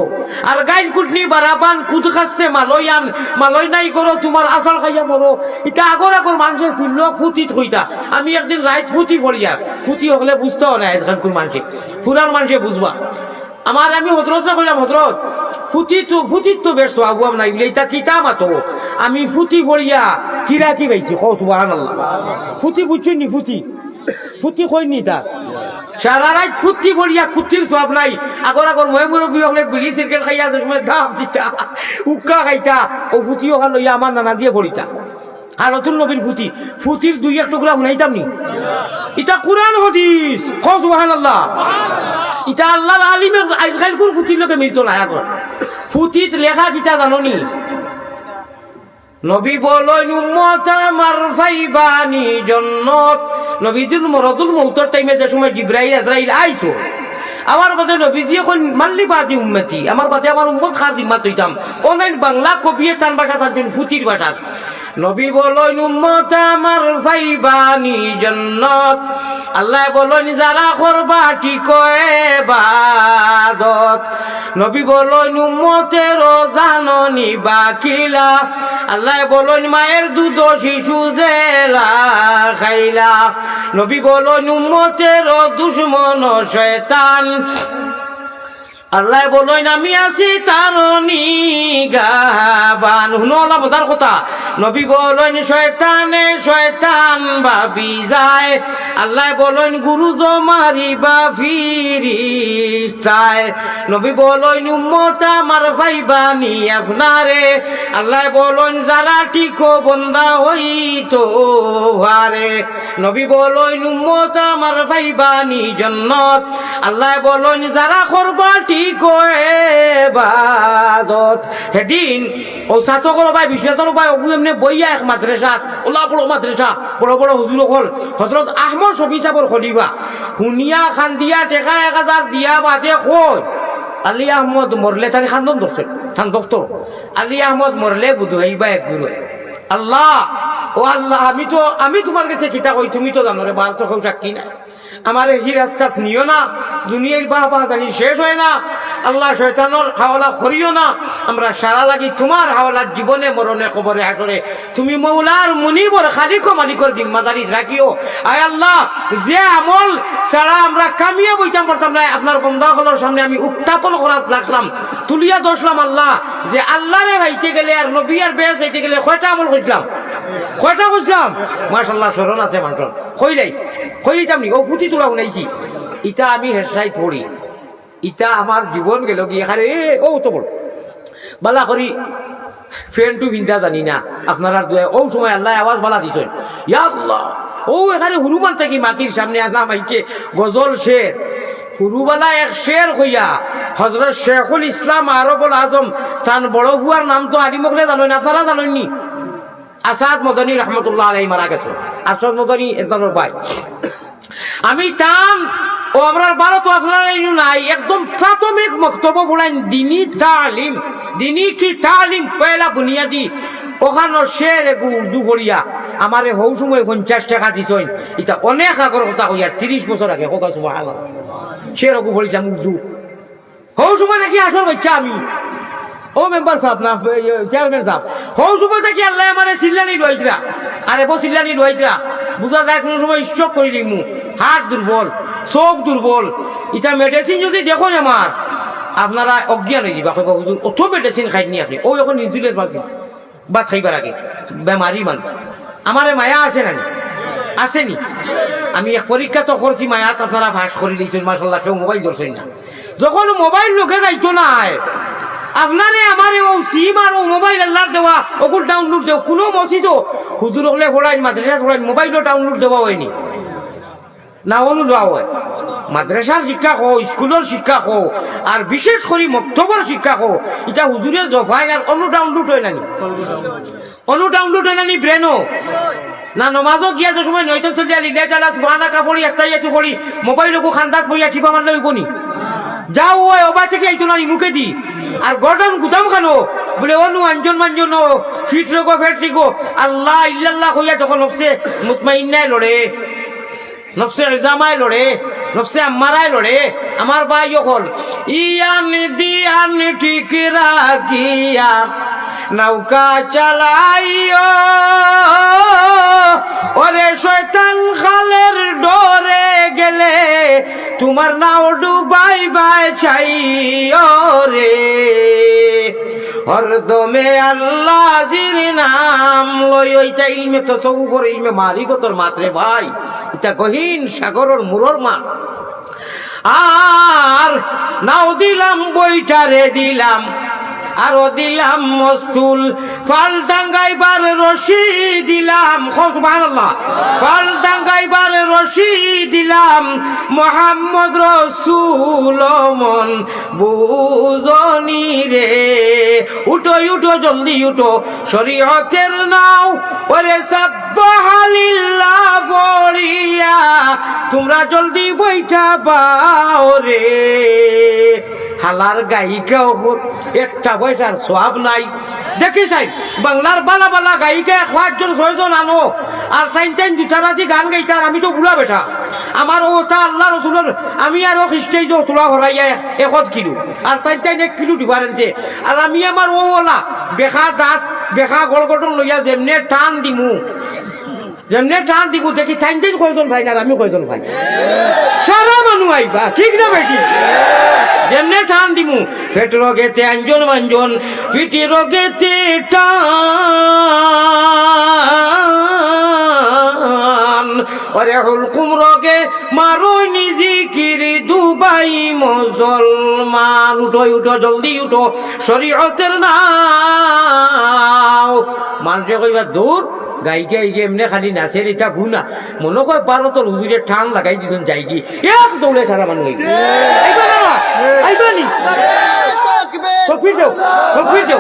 আর গাইন কুটনি বারাবান কুদ খাসতে মালয়ান, মালয় নাই করো তোমার আসাল খাইয়া মরো। এটা আগর আগর মানুষের ছিল ফুটিত হইতা। আমি একদিন রাইত ফুটি পড়িয়া, ফুটি হলে বুঝতেও না এখানকার মানুষে, ফুরান মানুষে বুঝবা। আমার আমি হজরতরা কইলাম হজরত ফুটিত তো বেশ আগুয়াম নাই বলে এটা কিতা মাতো। আমি ফুটি পড়িয়া কিরা কি পাইছি কও সুবহানাল্লাহ। ফুটি বুঝছি নি, ফুটি ফুটি কইনি তা সারা রাত ফুটি পড়িয়া কুটির সব নাই। আগর আগর মই মুরব্বী হলে বিড়ি সিগারেট খাইয়া যে সময় দাফ দিতা উক্কা খাইতা, ও ফুটিও খান লইয়া আমার নানা দিয়ে পড়িতা। আর নতুন নবীন ফুটি, ফুটির দুই এক টুকরা শুনাইতাম নি। এটা কুরআন হাদিস, কও সুবহানাল্লাহ। এটা আল্লাহর আলিমে আজকাল কোন ফুটির লোকে মিলতো না। এখন ফুটিত লেখা কিতা জাননি, নবী বলেন উম্মত আমার ফাইবানি জান্নাত। নবীজির মরদুল মউতের টাইমে যে সময় জিবরাইল আজরাইল আইছো, আমার বাদে নবীজি এখন মানলি বাদি উম্মতি, আমার বাদে আমার উম্মত খার জিম্মাত হইতাম। অনলাইন বাংলা কবিয়ে তান ভাষা থাকবেন ফুটির ভাষা। নবী বলেন উম্মত আমার ফাইবানি জান্নাত। আল্লাহ বলেন যারা করবা ঠিক ইবাদত। নবী বলেন উম্মতের জাননি বাকিলা। আল্লাহ বলেন মায়ের দুধ শিশু জেলা খাইলা। নবী বলেন উম্মতের দুশ্মন শয়তান। আল্লাহ বলেন আমি আছি তার নিগাবান। শুনো মজার কথা, নবী বলেন শয়তানে শয়তান ভাবি যায়। আল্লাহ বলেন গুরু জমারিবা ফিরিস্তায়। নবী বলেন উম্মত আমার ভাইবানি আপনারে। আল্লাহ বলেন যারা ঠিক বন্দা হইতো হারে। নবী বলেন উম্মত আমার ভাইবানি জান্নাত। আল্লাহ বলেন যারা করবা ঠিক ইবাদত। সেদিন ও ছাত্র ভাই বিশ্বতর ভাই ওগুলো এমনি বইয়া এক মাদ্রাসা, ওলা বড় মাদ্রাসা, বড় বড় হুজুর হল হজরত আহমদ শফি সাহেবর খলিফা শুনিয়া খান দিয়া টেকা 1000 দিয়া বাদে কই আলী আহমদ মরলে তানি খান্দন ধরছে খান দফতর। আলী আহমদ মরলে বুধবাইবা এক গুরু। আল্লাহ ও আল্লাহ, আমি তোমার কাছে কিতা কই, তুমি তো জানো রে, বার তো কেউ সাক্ষী নাই। আমার এই রাস্তা নিও না, দুনিয়ার বাহবা জানি শেষ হয় না। আল্লাহ শয়তানের হাওলা করিও না। আমরা সারা লাগি তোমার হাওলা, জীবনে মরণে কবরে হাসরে তুমি মৌলার মুনিবর খালিক মালিকর জিম্মাদারি রাখিও। আয় আল্লাহ, যে আমল সারা আমরা কামিয়ে বইতাম পারতাম না, আপনার বন্দাগুলোর সামনে আমি উত্থাপন করার লাগলাম, তুলিয়া দোষলাম। আল্লাহ, যে আল্লাহরে ভাইতে গেলে আর নবী আর বেশ হইতে গেলে কয়টা আমল করলাম, কয়টা বুঝলাম। মাশাআল্লাহ স্মরণ আছে মানুষের, কইলাম নি ও পুঁথি তোলা শুনাইছি। ইটা আমি হেসাই পড়ি, ইটা আমার জীবন গেল কি এখানে ও তো বড় বালা করি ফ্যানটু বিন্দা জানি না। আপনারা ও সময় আল্লাহ আওয়াজ বালা দিছেন, ইয়া আল্লাহ ও এখানে হুরুমান থাকি মাটির সামনে আনা মাইকে গজল শের হুরুবালা এক শের কইয়া হযরত শেখুল ইসলাম আরবুল আজম তার বড় ফুয়ার নাম তো আদিমকলে জানেন, আপনারা জানেননি? আসাদ মদনী রহমতুল্লাহ আলাইহি মারা গেছে। আসাদ মদনী এজনের ভাই। আমি তাম ও আমরা ভারত আপনারা নাই একদম প্রাথমিক বক্তব্য পড়াই দিনী তালিম, দিনী কি তালিম পয়লা বুনিয়াদি। ওখানে শের উর্দু পড়িয়া আমারে হৌ সময় 50 টাকা দিছেন। এটা অনেক আগর কথা কইয়া 30 বছর আগে কথা সুবহানাল্লাহ। শের ওগু পড়িলাম উর্দু, হৌ সময় নাকি আসল বাচ্চা আমি। ও মেম্বার সাহেব না চেয়ারম্যান সাহেব, হৌ সময় থাকি আল্লাহ আমার সিল্লানি রয়েছিলা। আরে বো সিল্লানি রয়েছিলা বুঝা যায় কোনো সময় স্ট্রোক করে দিমু, হাত দুর্বল, চোখ দুর্বল। এটা মেডিসিন যদি দেখুন আমার আপনারা অজ্ঞান হয়ে যাবা, হুজুর অত মেডিসিন খাইনি আপনি। ও এখন ইনসুলিন পাচ্ছি ভাত খাইবার আগে বেমারি মান। আমার মায়া আছে না আসেনি? আমি এক পরীক্ষা তো করছি মায়াত, আপনারা ভাস করে দিয়েছেন মাসাল্লাহ, কেউ মোবাইল ধরছেন না। যখন মোবাইল লোকে যাইতো না আপনারে আমারে ও সিম আর ও মোবাইল আল্লাহর দেওয়া ওগুলো ডাউনলোড দেও, কোনো মসজিদও হুজুর হলে পড়াইন, মাদ্রাসা পড়াইন, মোবাইলও ডাউনলোড দেওয়া হয়নি না, অনু দেওয়া হয়। মাদ্রাসার শিক্ষা কো, স্কুলের শিক্ষা কো, আর বিশেষ করে মক্তবর শিক্ষা কো, এটা হুজুরে জফায় আর অনু ডাউনলোড হয় নানি, অনু ডাউনলোড হয় নানি ব্রেনও না। নমাজও গিয়া যে সময় নয়তো চলিয়া লিলে চালা সুবহানা কাপড়ি একটাই একটু করি মোবাইলকো খান্দাত বইয়া টিপা মারলে হইবনি, যাও ওই ওবা থেকে আইতো না মুখে দি। আর গরম গুদাম খানো বলে অনু আঞ্জন মাঞ্জন ফিট রেগো ফেট রিগো আল্লাহ ইল্লাল্লাহ হইয়া যখন নফসে মুতমাইন্নায় লড়ে, নফসে ইজামায় লড়ে, নফসে আম্মারায় লড়ে, আমার ভাই হল ইয়ান দিয়ান ঠিক রাখিয়া নৌকা চালাইও, ওরে শয়তান খালের ডরে গেলে তোমার নাও ডুবাই বাই চাইও রে, হরদমে আল্লাহ জির নাম লই। ওইটা ইলমে তসawwুফর, ইলমে মারিফতর মাত্রে ভাই, এটা গহীন সাগরের মুরর মা। আর নাও দিলাম বইটারে দিলাম, আরো দিলাম মস্তুল, ফাল টাঙ্গাইবার রশি দিলাম, সুবহানাল্লাহ, ফাল টাঙ্গাইবার রশি দিলাম, মোহাম্মদ রসুল মন বুঝনি রে। উঠো উঠো জলদি উঠো, শরীয়তের নাও ওরে সাব্বাহালিল্লাহ পড়িয়া তোমরা জলদি বইটা পাও রে। হালার গায়িকাও একটা পয়সার সওয়াব নাই। দেখি চাই বাংলার বালা বালা গায়িকা 5জন 6জন আনো, আর সাইন টাইন দুটারাতি গান গাইতার। আমি তো বুড়া বেটা, আমার ওটা আল্লাহ রসুলের, আমি আরো খ্রিস্টাই তো তোলা হরাইয়া 1 কিলো, আর তাই তাই 1 কিলো ডিফারেন্সে। আর আমি আমার ওলা বেখা দাঁত বেখা গড় গঠন লইয়া যেমনে টান দিমু, যেমনে টান দিব দেখি টাইম টাইম কয়জন ভাই, আর আমি কয়জন ভাই, সারা মানুষ আইবা, ঠিক না বেটি? যেমনে টান দিমু, ফেট রোগেতে আঞ্জন মাঞ্জন, ফিটি রোগেতে টান, ওরে হুলকুম রোগে মারো নিজিকিরি দুবাই মুসলমান। উঠো উঠো জলদি উঠো, শরীয়তের নাও। মানুষে কইবা দূর গাইকে আইগে এমনি খালি নাচের এটা ভুনা, মনে হয় ভারতের হুজুরে ঠান লাগাই দিছেন যাইকি, এক দৌড়ে সারা মানুষ আইবা নি সফির দেও, সফির দেও।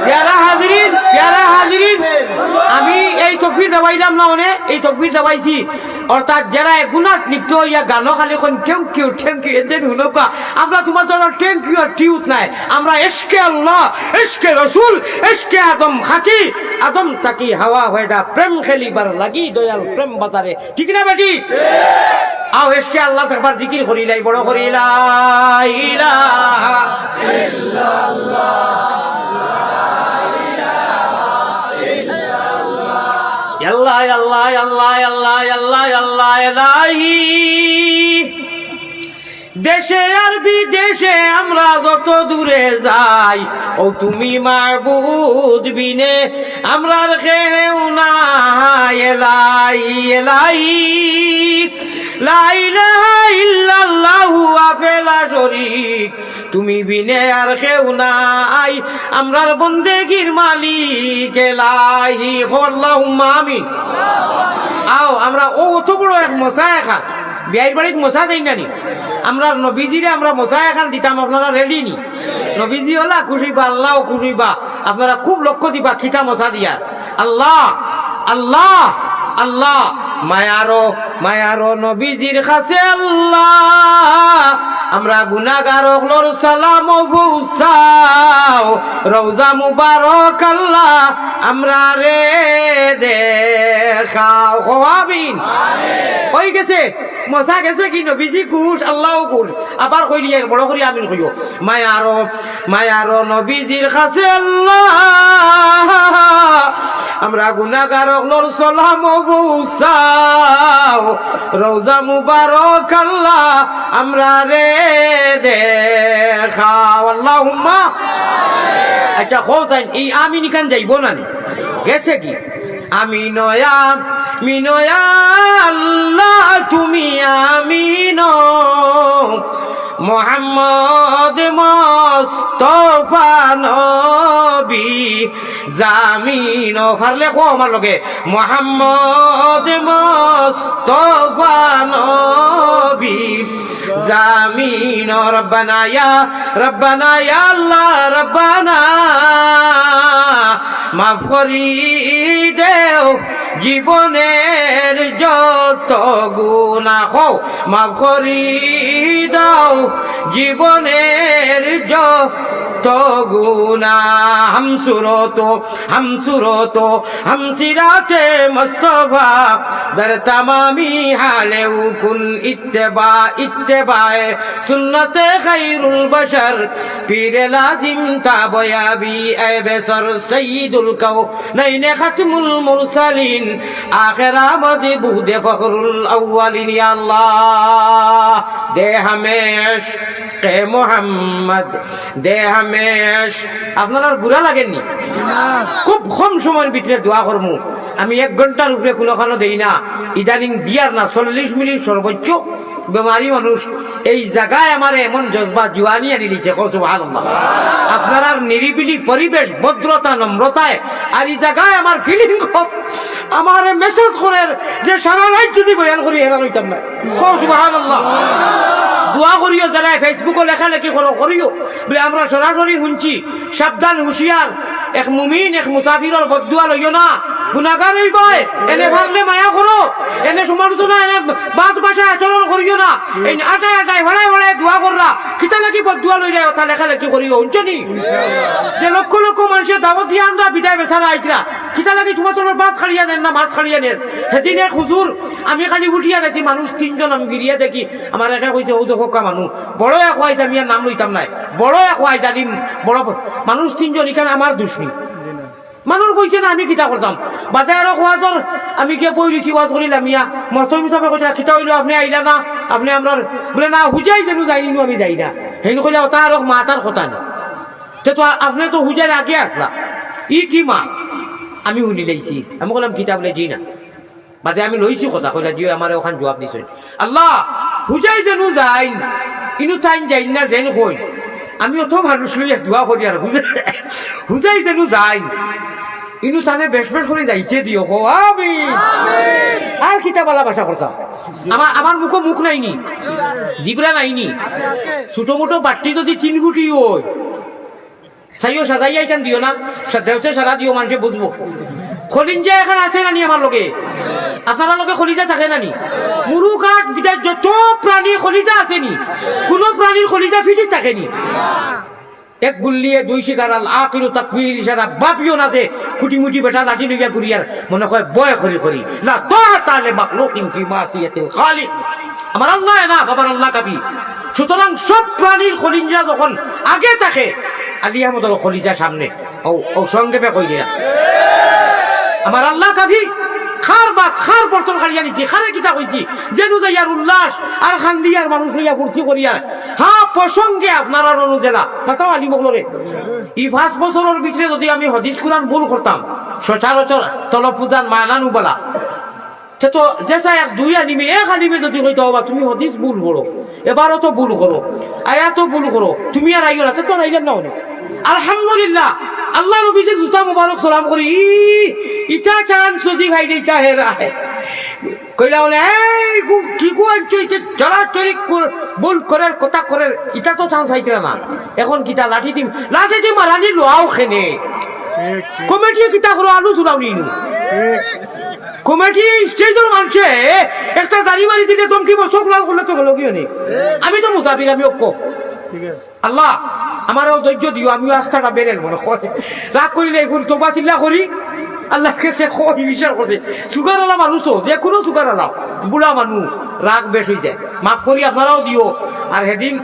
প্যারা হাজিরিন, প্যারা হাজিরিন, আমি এই তকবীর দাবাইলাম না, মানে এই তকবীর দাবাইছি, অর্থাৎ যারা গুনাত লিপ্ত হইয়া গানো খালি কোন থ্যাংক ইউ এদের হুলকা, আমরা তোমার জন্য থ্যাংক ইউ আর টিউস নাই, আমরা ইশকে আল্লাহ, ইশকে রসুল, ইশকে আদম খাকি, আদম তাকি হাওয়া হয়দা প্রেম খেলিবার লাগি দয়াল প্রেম বাজারে, ঠিক না বেটি? আও ইশকে আল্লাহ একবার জিকির করি লাই, বড় করি লা ইলাহা ইল্লাল্লাহ, আল্লাহ আল্লাহ আল্লাহ আল্লাহ আল্লাহ আল্লাহ এলাহি। দেশে আর বিদেশে আমরা যত দূরে যাই, ও তুমি মাবুদ বিনে আমরার কেউ নাই, এলাহি এলাহি লা ইলাহা ইল্লাল্লাহু আফেলা শরীক, তুমি বিনে আর কেউ নাই, আমরার বন্দেগীর মালিক এলাহি, আল্লাহুম্মা আমিন। আও আমরা ও অত বড় এক মশা খান, বিয়ের বাড়িতে মশা দেই না নি, আমরা নবীজিরে আমরা মশা খান দিতাম, আপনারা রেডি নি? নবীজি হলা খুশি বা আল্লাহ খুশি বা, আপনারা খুব লক্ষ্য দিবা খিতা মশা দিয়া। আল্লাহ আল্লাহ আল্লাহ, মায়ারো মায়ারো নবীজির কাছে আল্লাহ, আমরা গুনাহগার হলর সালাম পৌঁছাও, রওজা মুবারক আল্লাহ আমরা রে দেখাও, আমিন। হয়ে গেছে মজা গেছে কি নবীজি খুশ আল্লাহ খুশ আবার কইলি বড় করে আমিন কইও মায়ারো নবীজির কাছে আল্লাহ আমরা গুনাহগার হলর সালাম পৌঁছাও রওজা মুবারক আল্লাহ আমরা রে দেখাও আল্লাহুম্মা আচ্ছা হোসাইন এই আমিন কান যাইব না গেছে কি আমিনয়া মিনয়া আল্লাহ তুমি আমিনো মোহাম্মদ মুস্তাফা নবী জামিন ফারলে কো আমার লগে মোহাম্মদ মুস্তাফা নবী জামিন রব্বানা ইয়া আল্লাহ রব্বানা মাফ করি দেও জীবনের যত গুনাহ মাফ করি দাও জীবনের যত গুনাহ हम सूरतो हम सिराते मुस्तफा दर तमामी हाले कुल इत्तेबाए सुन्नते खैरुल बशर पीर लाजिम ताबयाबी ए बेसर सय्यिदुल कौनैन खत्मुल मुरसलिन आखिर आमद बूदे फखरुल अव्वलिन या अल्लाह दे हमें इश्क़ मुहम्मद दे हमें इश्क़ আপনার বুড়া লাগেননি খুব কম সময়ের ভিতরে দোয়া করবো আমি 1 ঘন্টার উপরে কোনোখানো দেই না ইদানিং দিয়ার না 40 মিনিট সর্বোচ্চ বেমারি মানুষ এই জায়গায় আমার এমন জজবা জুয়ানি আনি দিয়েছে সুবহানাল্লাহ আপনার আর নিরিবিলি পরিবেশ ভদ্রতা নম্রতায় আর এই জায়গায় আমার ফিলিং খুব আমার মেসেজ করে যে সারা রাত যদি বয়ান করি এরা লইতাম না সুবহানাল্লাহ দোয়া করিও যারা ফেসবুকে লেখালেখি করিও বলে আমরা সরাসরি শুনছি সাবধান হুঁশিয়ার এক মুমিন এক মুসাফিরের বদদুয়া লইও না গুনাহগার হইব এনে ভাবলে মায়া করো এনে সমালোচনা এনে বাদ ভাষা আচরণ করিও না এই আটায় হড়াই দোয়া কররা কিতা নাকি বদদুয়া লই রে কথা লেখালেখি করিও শুনছনি যে লক্ষ লক্ষ মানুষের দাওয়াত দিয়ে আমরা বিদায় বেচারা আইতরা কিতা নাকি তোমার তোর বাদ খালিয়া নেন না মাছ খালিয়া নেন সেদিন এক হুজুর আমি খালি উঠিয়া গেছি মানুষ 3 জন আমি ফিরিয়া দেখি আমার একা কইছে ও দেখো কা মানুষ বড় এক হয় আমি আর নাম লইতাম নাই বড় এক হয় জানি বড় মানুষ 3 জন এখানে আমার দুশ্মী মানুষ কইছে না আমি কিতা করতাম বাজার ওয়াজর আমি কে বই দিছি ওয়াজ করিলাম ইয়া মতম হিসাবে কইতা কিতা হইলো আপনি আইলা না আপনি আমরার বলে না হুজাই দেনু যাইনি আমি যাই না হেন কইলা তার মাতার কথা না তো আপনি তো হুজার আগে আসলা ই কি মা আমি শুনি লাইছি আমি কইলাম কিতা বলে জি না বাদে আমি লইছি কথা কইলা দিও আমার ওখান জবাব দিছেন আল্লাহ হুজাই দেনু যাই ইনু টাইম যাই না যেন কই আমি অত মানুষ লই দোয়া করি আর হুজাই দেনু যাই ইনু তানে বেশ করে যাইতে দিও গো আমিন আর কিতা বালা ভাষা করতাম আমার মুখ নাইনি জিবরা নাইনি ছোট মোটো বাট্টি যদি 3 ফুটি হয় সাইও সাজাইয়া এখান দিও না দেওতে সারা দিও মানুষে বুঝবো খলিঞ্জা এখন আছে নানি আমার লগে আপনার লগে খলিজা থাকে নানি মুরু কাঠ বিদায় যত প্রাণী খলিজা আসেনি কোন প্রাণীর খলিজা ফিটি থাকেনি এক গুল্লিয়ে 2 শিকারাল আখিরু তাকফির ইশারা বাপিও না যে খুঁটি বেটা লাঠি লইয়া ঘুরিয়ার মনে হয় বয় করি না তাআলে মাখলুকিন ফি মাসিয়াতিল খালিক আমার আল্লাহ না বাবার আল্লাহ কাবি সুতরাং সব প্রাণীর খলিজা যখন আগে থাকে আলী আহমদের খলিজা সামনে ও সংক্ষেপে কই দিয়া আমার আল্লাহ কাবি খার বর্তন খালিয়া নিছি খারে কিতা কইছি যেনু যাইয়ার উল্লাস আর খান্দিয়ার মানুষ লইয়া ফুর্তি করিয়ার প্রসঙ্গে আপনার আর অনুজেলা তাও আলী মগলরে এই 5 বছরের ভিতরে যদি আমি হাদিস কুরআন ভুল করতাম সচরাচর তলফুজান মানানু বলা তো যেসা 1-2 আলিমে এক আলিমে যদি কইতে হবা তুমি হাদিস ভুল করো এবারও তো ভুল করো আয়াতও ভুল করো তুমি আর আইও না তো আইলেন না আলহামদুলিল্লাহ আল্লাহ নবীজির জুতা মুবারক সালাম করি ইটা চান যদি ভাই দিতা হে রাহে কইলা বলে এই কি কইছো ইতে চরাচরি ভুল করার কথা করে ইটা তো চান্স পাইতে না এখন কিটা লাঠি দিম মারানি লোয়াও খেনে কমিটি কিটা করো আলু চুলাউনি ঠিক কমিটি স্টেজের মানুষে একটা গাড়ি মারি দিলে তুমি চোখ লাল করলে তো হলো কি আমি তো মুসাফির আমি অক্ষ আল্লাহ আমারও ধৈর্য দিও আমিও আস্থাটা বেড়ে মনে রাগ করিলে তোবা চিল্লা করি আল্লাহকে সে কই বিচার করছে সুগার আলা মানুষ তো যে কোনো সুগার আলা বুড়া মানুষ রাগ বেশ হয়ে যায় মাফ করি আপনারাও দিও আর সেদিন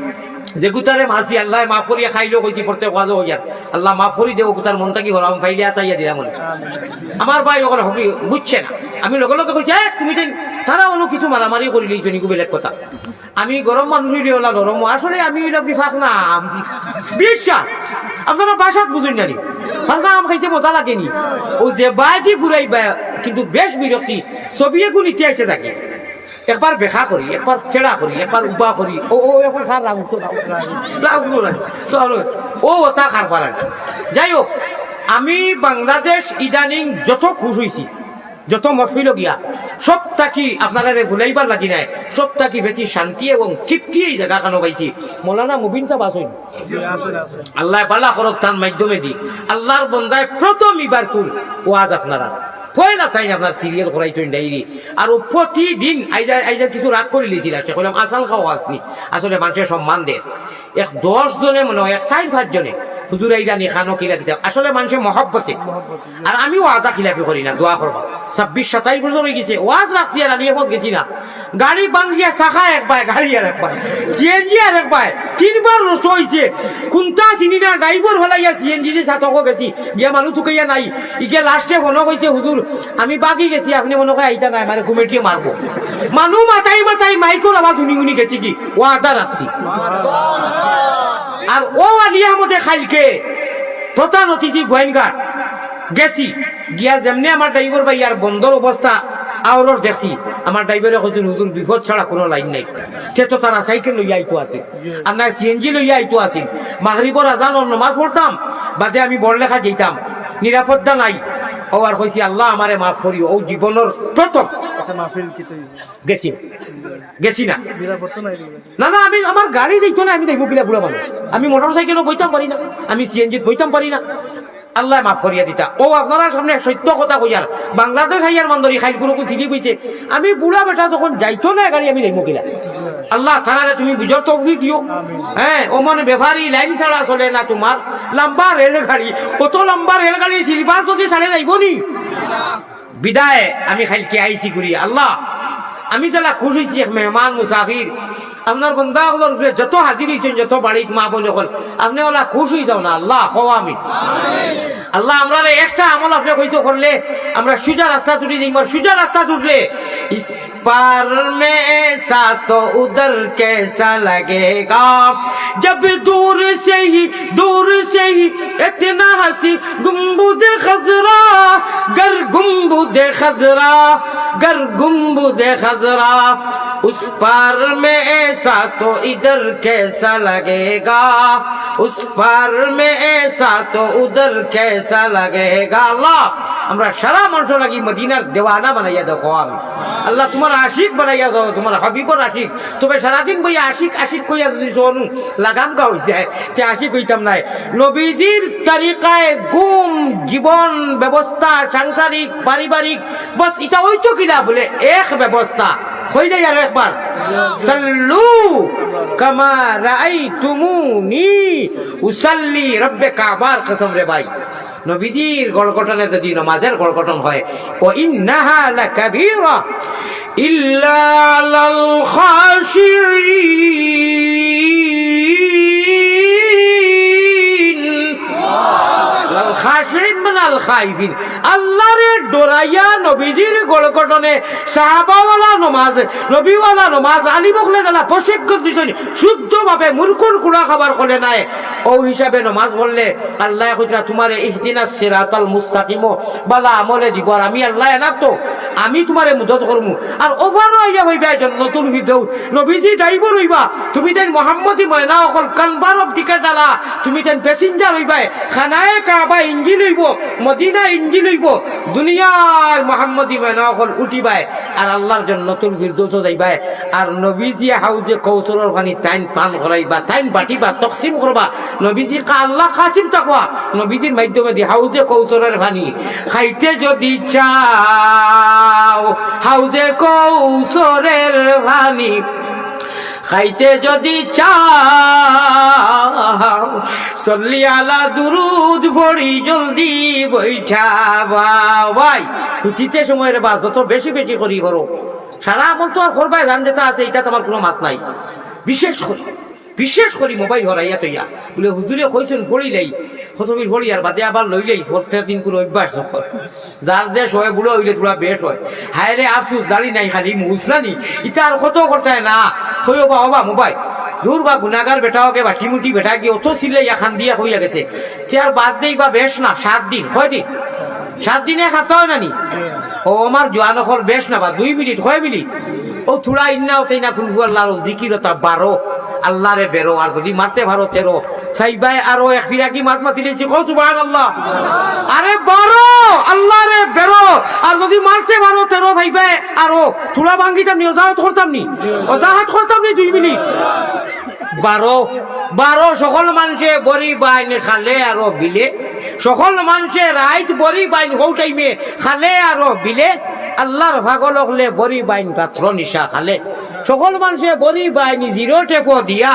যে গুতারে মাসি আল্লাহ মাফ করিয়া খাইলেও কইতি করতে ওয়াজও হইয়ার আল্লাহ মাফ করি দেও গুতার মনটা কি হলাম ফাইলে আতাইয়া দিলাম মনে আমার ভাই ওখানে হকি বুঝছে না আমি লগে লগে কইছি তুমি তারা অন্য কিছু মারামারি করিলেই তো নিকু বেলেগ কথা আমি গরম মানুষ হইলে ওলা নরম আসলে আমি ওইটা বিফাক না বিশ্বাস আপনারা বাসাত বুঝুন জানি ফাঁকা আম খাইতে মজা লাগেনি ও যে বাইটি ঘুরাই কিন্তু বেশ বিরক্তি ছবি এখন ইতিহাসে থাকে একবার বেখা করি একবার ছেড়া করি একবার উবা করি ও এখন খার রাগ ও ওটা খার পারেন যাই হোক আমি বাংলাদেশ ইদানিং যত খুশ হয়েছি যত মফিল গিয়া সব থাকি আপনারা ভুলাইবার লাগি নাই সব থাকি বেশি শান্তি এবং তৃপ্তি এই জায়গা খানো পাইছি মৌলানা মুবিন সাহেব আসুন আল্লাহ পালা করক তার মাধ্যমে দি আল্লাহর বন্দায় প্রথম ইবার কুল ওয়াজ আপনারা পয়লা চাই আপনার সিরিয়াল করাই তো ডাইরি আর প্রতিদিন আইজা কিছু রাগ করে লিয়েছিল কইলাম আসাল খাওয়া আসনি আসলে মানুষের সম্মান দেয় 10 জনে মনে হয় 4-5 জনে হুজুর আইরা নি খানো কিলা দিতে আসলে মানুষের মহব্বতে আর আমিও আদা খিলাফি করি না দোয়া করবা 26-27 বছর হয়ে গেছে ওয়াজ রাখছি আর আলিয়ে পথ গেছি না গাড়ি বাঙ্গিয়া শাখা একবার গাড়ি আর একবার সিএনজি আর একবার 3 বার নষ্ট হয়েছে কোনটা চিনি না ড্রাইভার হলাইয়া সিএনজি যে সাতকো গেছি গিয়া মানুষ থুকাইয়া নাই ইকে লাস্টে মনে কইছে হুজুর আমি বাকি গেছি আপনি মনে হয় আইতা নাই মানে কমিটিয়ে মারবো মানুষ মাথায় মাইকোর আবার গুনি গেছি কি ও আদা রাখছি আর ও আলিয়া মধ্যে খাইলকে প্রধান অতিথি গোয়েনঘাট গেছি গিয়া যেমনি আমার ড্রাইভার ভাই আর বন্ধর অবস্থা আওরস দেখছি আমার ড্রাইভারে কইছেন হুজুর বিপদ ছাড়া কোনো লাইন নাই সে তো তারা সাইকেল লইয়া আইতো আছে আর না সিএনজি লইয়া আইতো আছে মাগরিবর আজান ও নামাজ পড়তাম বাদে আমি বড়লেখা যেতাম নিরাপত্তা নাই ও আর কইছি আল্লাহ আমারে মাফ করিও ও জীবনের প্রথম গেছি না না আমি আমার গাড়ি দেখতো না আমি দেখবো কিনা বুড়া মানুষ আমি মোটর সাইকেলও বইতাম পারি না আমি সিএনজি বইতাম পারি না আল্লাহ মাফ করিয়া দিতা ও আপনারা সামনে সত্য কথা কইয়ার বাংলাদেশ আইয়ার মান্দরি খাইলগুলোকে চিনি কইছে আমি বুড়া বেটা যখন যাইতো না গাড়ি আমি দেখবো কিনা আল্লাহ থানারে তুমি বুঝর তৌফিক দিও হ্যাঁ ও মনে ব্যাপারী লাইন ছাড়া চলে না তোমার লম্বা রেলগাড়ি অত লম্বা রেলগাড়ি সিলভার যদি ছাড়ে যাইব নি বিদায় আমি খাইলকে আইসি করি আল্লাহ আমি যারা খুশ হয়েছি এক মেহমান মুসাফির আপনার বন্ধা হলোর যত হাজির হয়েছেন যত বাড়িতে মা বলে হল আপনি ওলা খুশ হয়ে যাও না আল্লাহ হওয়া আমি আল্লাহ আমরা একটা আমল আপনি কইছো করলে আমরা সুজা রাস্তা তুলি দেখবার সুজা রাস্তা তুললে इस पार में ऐसा तो उधर कैसा लगेगा जब दूर से ही इतना हंसी गुम्बुद खजरा उस पार में ऐसा तो इधर कैसा लगेगा उस पार में ऐसा तो उधर कैसा लगेगा अल्लाह আমরা সারা মানুষ লাগি মদিনার দেওয়ানা বানাইয়া দেখো আমি আল্লাহ তোমার আশিক বানাইয়া দাও তোমার হাবিবর আশিক তবে সারাদিন বই আশিক কইয়া যদি শোনো লাগাম গা হয়ে যায় তে আশিক কইতাম নাই নবীজির তরিকায় গুম জীবন ব্যবস্থা সাংসারিক পারিবারিক বস এটা হইতো কিনা বলে এক ব্যবস্থা হয়ে যায় আর একবার সাল্লু কামা রাআইতুমুনি উসাল্লি রব্বে কাবার কসম রে ভাই নবীজির গড়গঠনে যদি নামাজের গড়গঠন হয় ও ইন্নাহা লাকাবীরা ইল্লা আলাল খাশিঈন আল খাশিঈন মানে আল খাইফিন আল্লাহরে ডরাইয়া নবীজির গড়গঠনে সাহাবাওয়ালা নামাজ নবীওয়ালা নামাজ আলিমকলে গেলা প্রশিক্ষণ দিছেন শুদ্ধভাবে মুরকুর কুড়া খাবার করে নাই ও হিসাবে নামাজ পড়লে আল্লাহ কইরা তোমারে ইহদিনাস সিরাতাল মুস্তাকিম বালা আমলে দিব আর আমি আল্লাহ এনাফ তো আমি তোমারে মদত করমু আর ওভারও আইয়া হইবা নতুন ভিডিও নবীজি ড্রাইভার হইবা তুমি তাই মুহাম্মদি ময়না অকল কানবার অফ টিকেট আলা তুমি তাই প্যাসেঞ্জার হইবা খানায়ে কাবা ইঞ্জিন হইব মদিনা ইঞ্জিন হইব দুনিয়ার মুহাম্মদি ময়না অকল উঠিবাই আর আল্লাহর জন্য নতুন ভিডিও তো যাইবা আর নবীজি হাউজে কৌশলের পানি টাইম পান করাইবা টাইম বাটিবা তকসিম করবা নবীজি কা আল্লাহ কাসিম তাকওয়া নবীজির মাধ্যমে দি হাউজে কৌশলের পানি খাইতে যদি চাও হাউজে কৌশলের পানি খাইতে যদি চাও সল্লি আলা দুরুদ পড়ি জলদি বৈঠা ভাই খুঁটিতে সময়ের বাস যত বেশি বেশি করি করো সারা আমল তো আর করবাই জান যেটা আছে এটা তোমার কোনো মাত নাই বিশেষ করি মোবাইল হরাইয়া তৈয়া বলে হুজুরে কইছেন পড়িলেই খতমির পড়ি আর বাদে আবার লইলেই প্রত্যেক দিন কোনো অভ্যাস নকর যার যে হয় বুড়ো হইলে তোরা বেশ হয় হায় রে আফসুস দাড়ি নাই খালি মুসলানি ইটা আর কত খরচায় না কইও বা হবা মোবাইল দূর বা গুনাগার বেটাওকে বাটি মুটি বেটা গিয়ে অত সিলে খান দিয়া হইয়া গেছে আর বাদ দেই বা বেশ না 7 দিন কয় দিন 7 দিনে খাতা হয় নানি ও আমার জোয়ান হল বেশ না বা 2 মিনিট 6 মিনিট ও থোড়া ইন্নাও সেই না কুলফু আল্লাহর জিকিরতা 12 আল্লাহরে বেরো আর যদি মারতে পারো 13 সাইবাই আরো এক ফিরা কি মাত মাতি দিয়েছি কও সুবহানাল্লাহ আরে 12 আল্লাহরে বেরো আর যদি মারতে পারো 13 সাইবাই আরো থোড়া ভাঙ্গিতাম নি ওজাহাত করতাম নি 2 মিনিট 12 সকল মানুষে বড়ি বাইন খালে আরো বিলে সকল মানুষে রাইত বড়ি বাইন হৌ টাইমে খালে আরো বিলে আল্লাহর ভাগল হলে বড়ি বাইন রাত্র নিশা খালে সকল মানুষে বড়ি বাইন 0 টেপো দিয়া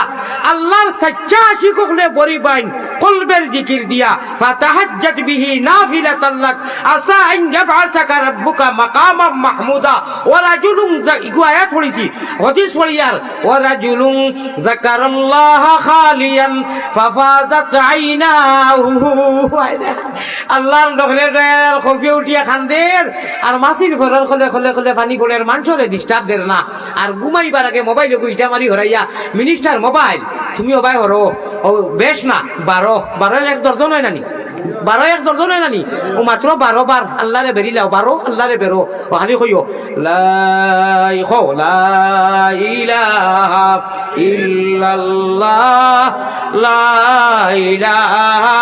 আল্লাহর সচ্চা আশিক হলে বড়ি বাইন কলবের জিকির দিয়া ফাতাহাজ্জাত বিহি নাফিলাতাল লাক আসা আন ইয়াবআসাকা রাব্বুকা মাকামাম মাহমুদা ওয়া রাজুলুন আয়াত পড়িছি হাদিস পড়িয়ার ওয়া রাজুলুন যাকারাল্লাহ খালিয়ান ফাফাজাত আইনাহু আল্লাহর ডগরে ডয়ার খফে উঠিয়া খান্দের আর মাসির ফরার খলে পানি পড়ের মানুষরে ডিস্টার্ব দের না আর ঘুমাইবার আগে মোবাইলে গুইটা মারি হরাইয়া মিনিস্টার মোবাইল তুমি ওবাই হরো ও বেশ না 12 এক দর্জন হয় নানি 12 এক দর্জন হয় নানি ও মাত্র 12 বার আল্লাহরে বেরিলাও 12 আল্লাহরে বেরো ও খালি কইও লা ইলাহা ইল্লাল্লাহ লা ইলাহা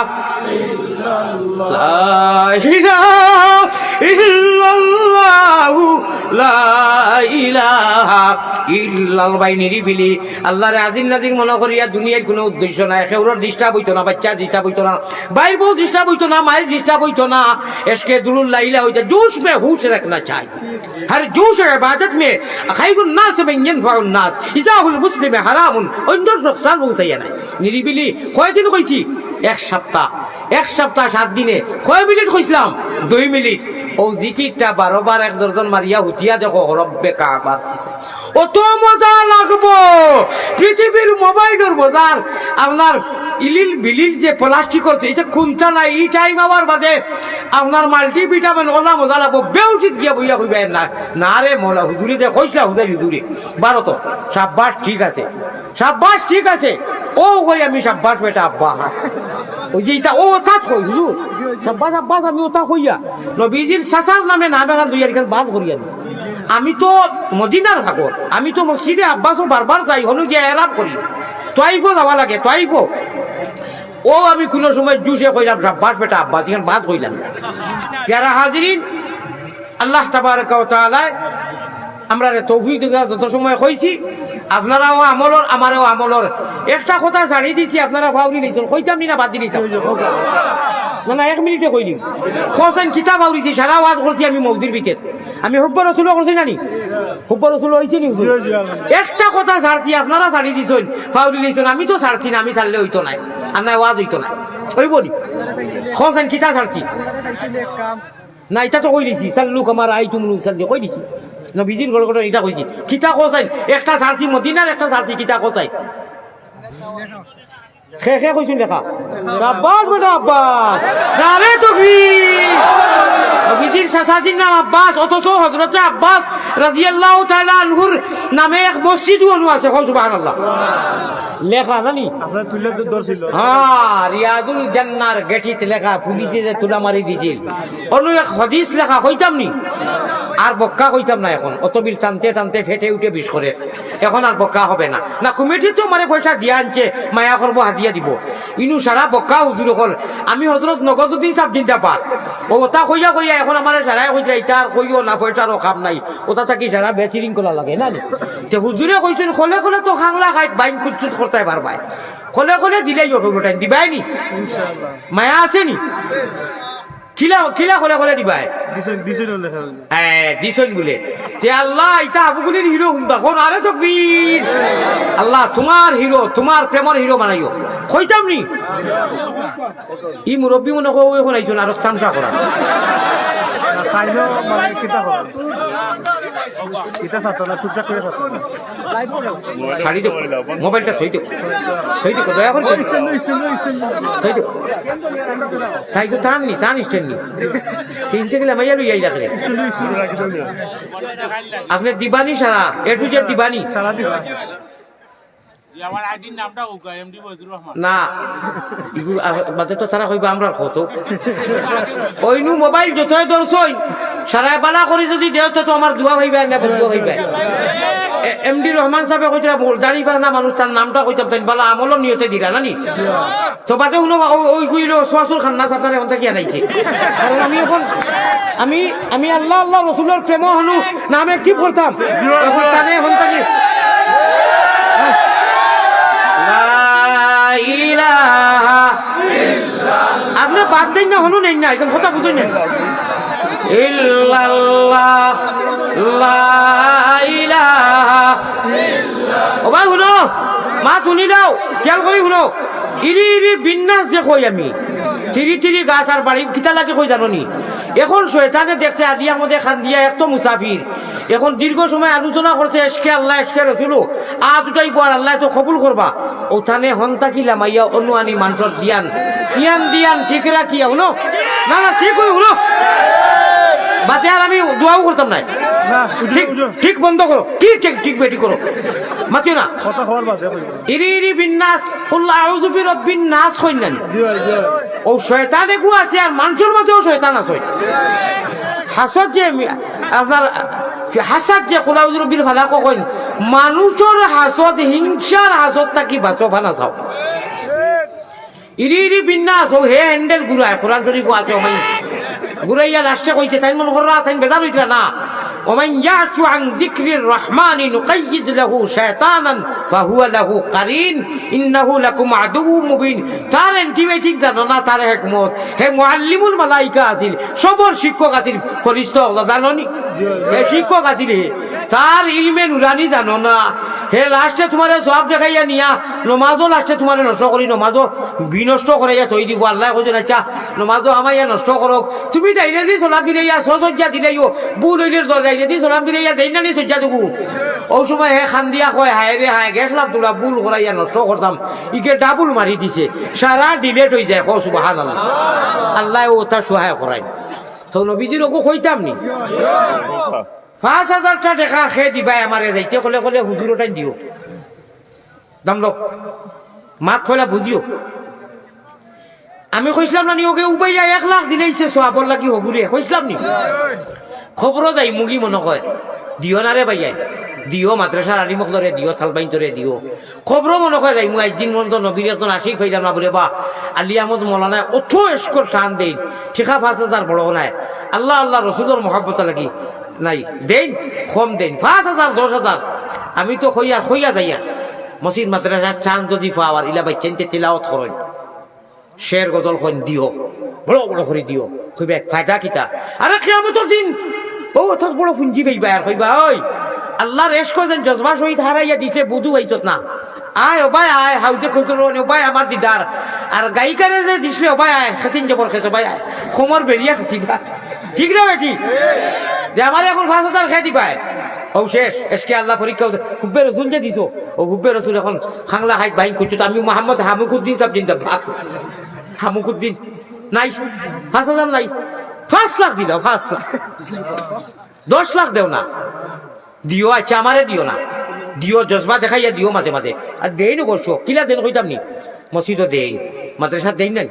নিরিবিলি আল্লাহরে আজিল নাজির মনে করিয়া দুনিয়ার কোনো উদ্দেশ্য নাই কেউর ডিস্টার্ব হইতো না বাচ্চার ডিস্টার্ব হইতো না বাইর বউ ডিস্টার্ব হইতো না মায়ের ডিস্টার্ব হইতো না এসকে দুলুল লাইলা হইতো জোশ মে হুশ রাখনা চাই हर जोश इबादत में खैरुन नास में यनफाउन नास इजाहुल मुस्लिम हरामुन অন্য নুকসান পৌঁছাইয়া নাই নিরিবিলি কয়দিন কইছি এক সপ্তাহ 7 দিনে কয় মিনিট কইছিলাম 2 মিনিট ও জিকিরটা 12 বার এক দর্জন মারিয়া হুতিয়া দেখো রব্বে কাবার দিছে অত মজা লাগবো পৃথিবীর মোবাইলের বাজার আপনার ইলিল বিলিল যে প্লাস্টিক করছে এটা কোনটা নাই এই টাইম আবার বাদে আপনার মাল্টিভিটামিন ওলা মজা লাগবো বেউচিত গিয়া বইয়া কইবেন না না রে মোলা হুজুরি দে কইছলা হুজুরি 12 তো শাবাশ ঠিক আছে ও কই আমি শাবাশ বেটা আব্বা ওই যে এটা ও তাত কই হুজুর শাবাশ আব্বাস আমি ওটা কইয়া নবীজির সাসার নামে নামে দুই আর বাদ করিয়া আমি তো মদিনার ভাগর আমি তো মসজিদে আব্বাসও বারবার যাই হনু গিয়া এরাব করি তোয়াইবো যাওয়া লাগে তোয়াইবো ও আমি কোনো সময় জুসে কইলাম শাবাশ বেটা আব্বাস এখানে বাদ কইলাম প্যারা হাজিরিন আল্লাহ তাবারক ওয়া তাআলা আমরা তৌফিক দিগা যত সময় কইছি আপনারাও আমলর আমারও আমলর একটা কথা ছাড়ি দিছি আপনারা ভাবনি নিছেন কইতাম নি না বাদ দিছি না 1 মিনিটে কইলি হোসেন কিতাব আউরিছি সারা ওয়াজ করছি আমি মসজিদের ভিতর আমি হুব্বর রাসূল করছি নানি হুব্বর রাসূল হইছে নি হুজুর একটা কথা ছাড়ছি আপনারা ছাড়ি দিছেন ভাবনি নিছেন আমি তো ছাড়ছি না আমি ছাড়লে হইতো না আর না ওয়াজ হইতো না কইব নি হোসেন কিতাব ছাড়ছি না এটা তো কই দিছি সাল্লু কামার আইতুমুল সাল্লি কই দিছি নবীজির গল্প এটা কইছি কিতা কোসাই একটা সারছি মদিনার একটা সারছি কিতা কোসাই খে কইছুন দেখা শাবাশ বেটা আব্বাস নারে তাকবীর নবীজির সাসাজির নাম আব্বাস অথচ হযরত আব্বাস রাদিয়াল্লাহু তাআলা আনহুর নামে এক মসজিদ ওয়ানো আছে সুবহানাল্লাহ লেখা নানি আপনার তুলে দর্শিল হ্যাঁ রিয়াদুল জান্নার গেটিতে লেখা পুলিশে যে তুলা মারি দিছিল অন্য এক হাদিস লেখা কইতাম নি আর বক্কা কইতাম না এখন অত বিল টানতে ফেটে উঠে বিষ করে এখন আর বক্কা হবে না না কমিটি তো মানে পয়সা দিয়া আনছে মায়া করব হাদিয়া দিব ইনু সারা বক্কা হুজুর হল আমি হযরত নগজউদ্দিন সাহেব জিন্দাবাদ ও ওটা কইয়া এখন আমার সারা কইরা এটা আর কইও না পয়সারও কাম নাই ওটা থাকি সারা বেচিরিং করা লাগে না তে হুজুরে কইছেন খলে তো খাংলা খাইত বাইন কুচুত করতে পারবাই খলে দিলেই ওটা দিবাই নি ইনশাআল্লাহ মায়া আছে নি কিলা খলে দিবাই দিছেন বলে তে আল্লাহ এটা আবুগুলির হিরো হুন্দা কোন আরে তকবীর আল্লাহ তোমার হিরো তোমার প্রেমর হিরো বানাইও কইতাম নি ই মুরব্বী মনে কো এখন আইছো আর তামসা করা খাইলো মানে কিতা হবে কিতা সাথে না চুপচাপ করে সাথে শাড়ি দে মোবাইলটা থই দে দয়া করে থই দে তাই তো টান স্ট্যান্ড নি কিনতে গেলে মাইয়া লই যাই রাখলে আপনি দিবানি সারা এ টু জেড দিবানি সারা দিবা আমার আইডির নামটা ওগা এমডি বজরুর রহমান না ইগু বাদে তো তারা কইবা আমরা কত ওইনু মোবাইল যতই দরছই সারা বালা করি যদি দেও তো আমার দুয়া ভাইবা না দুয়া ভাইবা এমডি রহমান সাহেব কইরা দাঁড়ি পার না মানুষ তার নামটা কইতাম তাই বালা আমল নিয়তে দিরা নানি তো বাদে উনো ওই কইলো সোয়াসুর খান্না সাতারে ওনটা কি আনাইছে কারণ আমি এখন আমি আল্লাহ আল্লাহ রাসূলের প্রেম হনু নামে কি করতাম এখন তানে হন্তা কি আপনি বাদ দেন না হনু নেই না এখন কথা বুঝুন না ইল্লাল্লাহ লা ইলাহা ও ভাই শুনো মা শুনি দাও খেয়াল করি শুনো ইরি বিন্যাস যে কই আমি তিরি গাছ আর বাড়ি কিতা লাগে কই জানো নি এখন শয়তানে দেখছে আদিয়া মধ্যে খান দিয়া একটো মুসাফির এখন দীর্ঘ সময় আলোচনা করছে এসকে আল্লাহ এসকে রসুল আ দুটাই পর আল্লাহ তো কবুল করবা ওখানে হন্তা কিলা মাইয়া অনুয়ানি মান্টর দিয়ান ঠিক রাখিয়া শুনো না ঠিক হই শুনো বাতে আর আমি দোয়াও করতাম নাই ঠিক বন্ধ করো ঠিক বেটি করো মাতিও না কথা খবর বাদে ইরি বিন্যাস কুল্লা আউযু বিরাব্বিন নাস কইলেন ও শয়তানে গু আছে আর মানুষের মাঝেও শয়তান আছে হাসদ যে আপনার হাসাদ যে কুল্লা আউযু বিল ফালাক কইন মানুষের হাসদ হিংসার হাসদ তাকি বাঁচো ফানা চাও ইরি বিন্যাস ও হে হ্যান্ডেল ঘুরায় কোরআন শরীফ আছে ওমাই ঘুরাইয়া লাস্টে কইছে তাই মন কররা তাই বেজার হইতরা না ومن يعش عن ذكر الرحمن نقيد له شيطانا فهو له قرين انه لكم عدو مبين তার অ্যান্টিবায়োটিক জানো না তার হিকমত হে মুআল্লিমুল মালাইকা আছিল সবর শিক্ষক আছিল ফরিস্তা জানো নি হে শিক্ষক আছিল তার ইলমে নুরানি জানো না হে লাস্টে তোমার সব দেখাইয়া নিয়া নমাজও লাস্টে তোমার নষ্ট করি নমাজও বিনষ্ট করাইয়া তৈ দিব আল্লাহ কইছেন আচ্ছা নমাজও আমাইয়া নষ্ট করক তুমি ডাইনে দি সালাম দিলাইয়া সসজ্জা দিলাইও বুল হইলে ডাইনে দি সালাম দিলাইয়া দেইনা নি সজ্জা দেবো ও সময় হে খান দিয়া কয় হায় রে হায় গেছলাম তোলা বুল করাইয়া নষ্ট করতাম ইকে ডাবুল মারি দিছে সারা ডিলেট হয়ে যায় কও সুবহানাল্লাহ আল্লাহ ও তা সহায় করায় তো নবীজির ওকে কইতাম নি 5,000 টাকা খেয়ে দিবাই আমারে যাইতে কলে হুজুর ওটাই দিও দাম লোক মাত খোলা বুঝিও আমি কইছিলাম না নি ওকে উবাইয়া 1 লাখ দিলেইছে সোয়াবর লাগি হগুরে কইছিলাম নি খবরও যাই মুগি মনে কয় দিও না রে ভাইয়াই দিও মাদ্রাসার আলী মখদরে দিও সালবাইন তোরে দিও খবরও মনে কয় যাই মুই একদিন মন তো নবীর একজন আশিক হইলাম না বলে বা আলী আহমদ মৌলানা অথ এসকর টান দেই ঠিকা 5,000 বড় নাই আল্লাহ আল্লাহ রসুলের মহাব্বত লাগি নাই দেন কম দেন 5,000 10,000 আমি তো হইয়া যাইয়া মসজিদ মাদ্রাসার চান যদি পাওয়ার ইলা বাই চেনতে তিলাওয়াত করেন শের গজল কইন দিও বড় করে দিও কইবে ফায়দা কিতা আরে কিয়ামতের দিন ও অত বড় ফুঞ্জি পাইবা আর কইবা ওই আল্লাহ রেশ কইছেন জজবা শহীদ হারাইয়া দিছে বুধু হইছস না আয় ও ভাই আয় হাউজে খুচরো ও ভাই আমার দিদার আর গায়িকারে যে দিছলে ও ভাই আয় খাসিন জবর খেছে ভাই আয় খমর বেরিয়া খাসিবা ঠিক না বেটি যে আমার এখন 5,000 খাই দিবাই ও শেষ এসকে আল্লাহ পরীক্ষা হুব্বে রসুল যে দিছো ও হুব্বে রসুল এখন খাংলা হাইট বাইন করছো আমি মোহাম্মদ হামুকুদ্দিন সাহেব জিন্দাবাদ হামুকুদ্দিন নাই 5,000 নাই 5 লাখ দিল 5 লাখ 10 লাখ দেও না দিও আচ্ছা আমারে দিও না দিও জজবা দেখাইয়া দিও মাঝে মাঝে আর দেই না করছো কিলা দেন কইতাম নি মসজিদও দেই মাদ্রাসা দেই নাই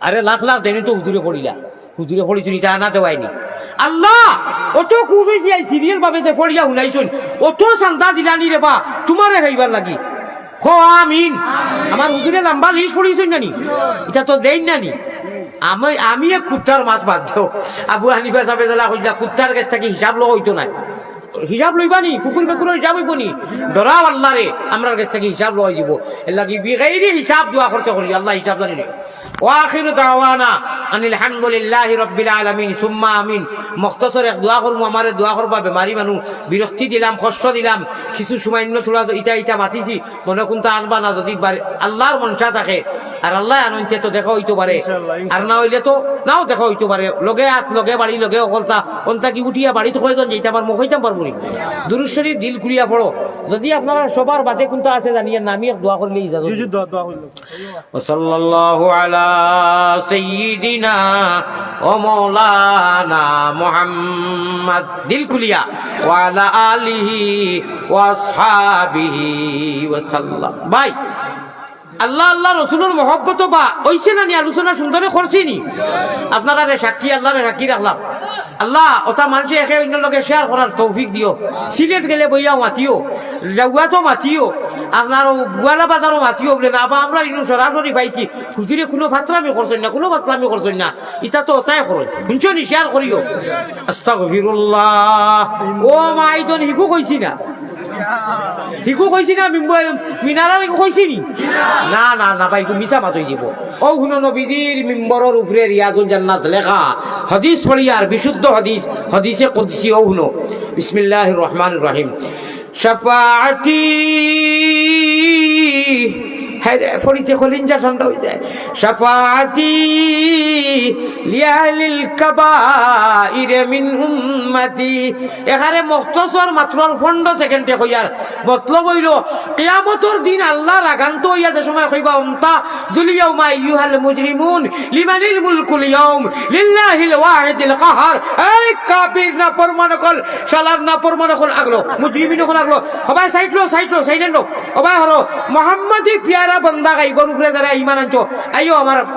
আরে লাখ লাখ দেনি তো হুজুরে পড়িছো নি তা না দেওয়াইনি আল্লাহ অত খুশ হয়েছি এই সিরিয়াল ভাবে যে পড়িয়া শুনাইছুন অত চান্দা দিলানি রে বা তোমারে ভাইবার লাগি খো আমিন আমার হুজুরে লম্বা লিস্ট পড়িছুন নানি এটা তো দেই নানি আমি এক কুত্তার মাছ বাদ দেও আবু হানিফা সাহেব কইলা কুত্তার কাছ থেকে হিসাব লো হইতো না হিসাব লইবা নি, কুকুর বেকুরের হিসাব হইব নি? ডরাও আল্লাহ রে, আমরার কাছ থেকে হিসাব লওয়াই দিব। এর লাগি বিগাইরি হিসাব দোয়া খরচা করি, আল্লাহ হিসাব জানি রে। ওয়াখিরু দাওয়ানা আনিল হামদুলিল্লাহি রাব্বিল আলামিন সুম্মা আমিন। মুখতাসর এক দোয়া করবো, আমারে দোয়া করবা। বেমারি মানুষ, বিরক্তি দিলাম, কষ্ট দিলাম, কিছু সময় থোড়া ইটা মাতিছি, মনে কোনটা আনবা না, যদি আল্লাহর মনসা থাকে আর আল্লাহ আনন্তে তো দেখা হইতে পারে, আর না হইলে তো নাও দেখা হইতে পারে। লগে হাত লগে বাড়ি লগে অকলতা অন্তা কি উঠিয়া বাড়িতে কয়জন যেতে আমার মুখ হইতাম পারবো নি। দুরূদ শরীফ দিল খুলিয়া পড়ো। যদি আপনারা সবার বাদে কোনটা আছে জানিয়ে না, আমি দোয়া করলে ইজাজত। দোয়া হইল। সাল্লাল্লাহু আলা সাইয়্যিদিনা ওয়া মাওলানা মুহাম্মদ, দিল খুলিয়া, ওয়া আলা আলিহি ওয়া আসহাবিহি ওয়া সাল্লাম। ভাই আল্লাহ আল্লাহ রসুলের মহব্বত বা ওইছে না নি, আলোচনা সুন্দরে করছি নি? আপনারা সাক্ষী, আল্লাহরে সাক্ষী রাখলাম। আল্লাহ ওটা মানুষে একে অন্য লোকে শেয়ার করার তৌফিক দিও। সিলেট গেলে বইয়াও মাতিও, জাউয়াতো মাতিও, আপনার গোয়ালা বাজারও মাতিও বলে না। বা আমরা ইনু সরাসরি পাইছি, খুঁজিরে কোনো ফাতরামি করছেন না, কোনো ফাতরামি করছেন না, এটা তো ওটাই করো, শুনছো নি? শেয়ার করিও। আস্তাগফিরুল্লাহ। ও মা আইদন হিকু কইছি না, হিকু কইছি না, মিনারা কইছি নি? না না না ভাই, মিছা মাতই দিব। ও হুনো নবীজির মিম্বরের উপরে রিয়াজুল জান্নাত লেখা হাদিস পড়িয়ার, বিশুদ্ধ হাদিস, হাদিসে কুদসি। ও হুনো, বিসমিল্লাহির রহমানির রহিম। শাফাআতি, হ্যাঁ ফরিতে খলিঞ্জা ঠান্ডা হয়ে যায়। শাফাআতি লিআহলিল কাবাইর মিন উম্মতি। এখানে মুখতাসর মাত্র 15 সেকেন্ডে কইয়ার মতলব হইল কিয়ামতের দিন আল্লাহর আগান্ত হইয়া যে সময় কইবা উমতা যুলিয়াউমা আইয়ুহাল মুজরিমুন লিমানিল মুলকুল ইয়াউম লিল্লাহিল ওয়াহিদিল কাহার। এই কাফির না পরমান কল, শালার না পরমান কল আগলো, মুজরিমিন কল আগলো। সবাই সাইডলো সবাই হলো মুহাম্মাদি পিয়ারা বন্দা গাইবর উপরে যারা ঈমান আনছো, আইও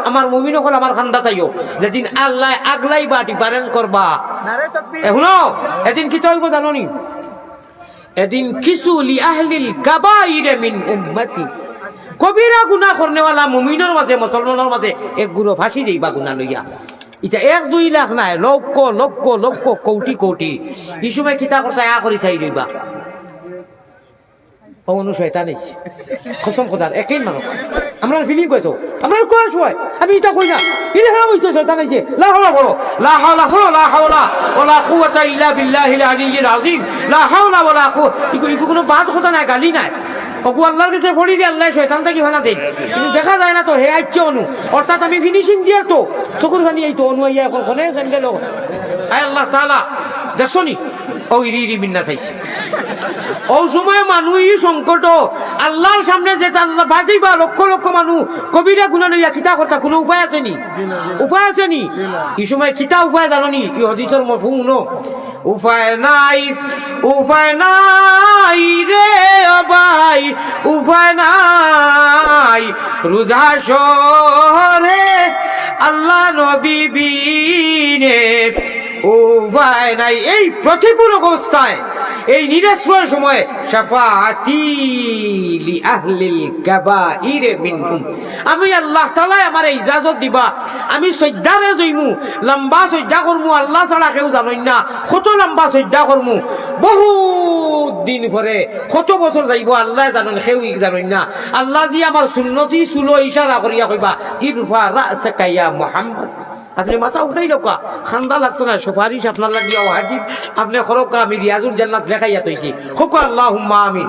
আমার মুমিন কল, আমার খান্দা তাইও। যেদিন আল্লাহ আগলাই বা ডিফারেন্স করবা, এখনো এদিন কি হইব জানো নি? এদিন কিছু লিআহলিল কাবাইর মিন উম্মতি, কবিরা গুনাহ করনেওয়ালা মুমিনের মাঝে, মুসলমানের মাঝে এক গুরু ফাঁসি দিবা গুনাহ লইয়া। এটা 1-2 লাখ নাই, লক্ষ লক্ষ লক্ষ কোটি কোটি। এই সময় কিতা করতে আ করি চাই দিবা অনু শয়তান এসে কসম খোদার একই মানুষ। আমরা ফিলিং কইতো, আমরা কয় সময় আমি এটা কই না, এটা হারাম হইছে, শয়তান আইছে। লা হাওলা বলো, লা হাওলা বলো, লা হাওলা ওয়ালা কুওয়াতা ইল্লা বিল্লাহিল আলিয়্যিল আযীম। লা হাওলা ওয়ালা কুওয়াতা, ইকো কোনো বাদ কথা নাই, গালি নাই। ওগু আল্লাহর কাছে পড়ি দিয়ে আল্লাহ শয়তানটা কি ভানা দেন, কিন্তু দেখা যায় না তো। হে আইছে অনু, অর্থাৎ আমি ফিনিশিং দিয়ে তো চকুর ভানি আইতো অনু আইয়া এখন কোনে স্যান্ডেল। আয় আল্লাহ তাআলা দেখছনি ও ইরি মিন্না চাইছে। ও সময় মানুষ সংকট আল্লাহর সামনে যেটা বাজিবা লক্ষ লক্ষ মানুষ কবিরা গুণা লইয়া কিতা করতা, কোনো উপায় আছে নি? উপায় আছে নি? এই সময় কিতা উপায় জানো নি? ই হাদিসের মফহুম নো, উপায় নাই, উপায় নাই রে ভাই, উপায় নাই। রোজা শহরে আল্লাহ নবী বিনে উপায় নাই। এই প্রতিকূল অবস্থায়, এই নিরাশ্রয়ের সময় শাফাআতি লিআহলিল কাবাইর মিনহুম, আমি আল্লাহ তাআলা আমারে ইজাজত দিবা, আমি সজ্জারে জইমু, লম্বা সজ্জা করমু, আল্লাহ ছাড়া কেউ জানোই না। কত লম্বা সজ্জা করমু, বহুত দিন পরে, কত বছর যাইব আল্লাহ জানেন, কেউ জানোই না। আল্লাহ দিয়ে আমার সুন্নতি চুলো ইশারা করিয়া কইবা ইরফা রাসাকা ইয়া মুহাম্মদ। আপনি মাথা উঠাই লোকা, খান্দা লাগতো না, সুপারিশ আপনার লাগিয়া ওয়াজিব। আপনি খরকা আমি রিয়াজুল জান্নাত লেখাইয়া তৈছি। হোক আল্লাহুম্মা আমিন।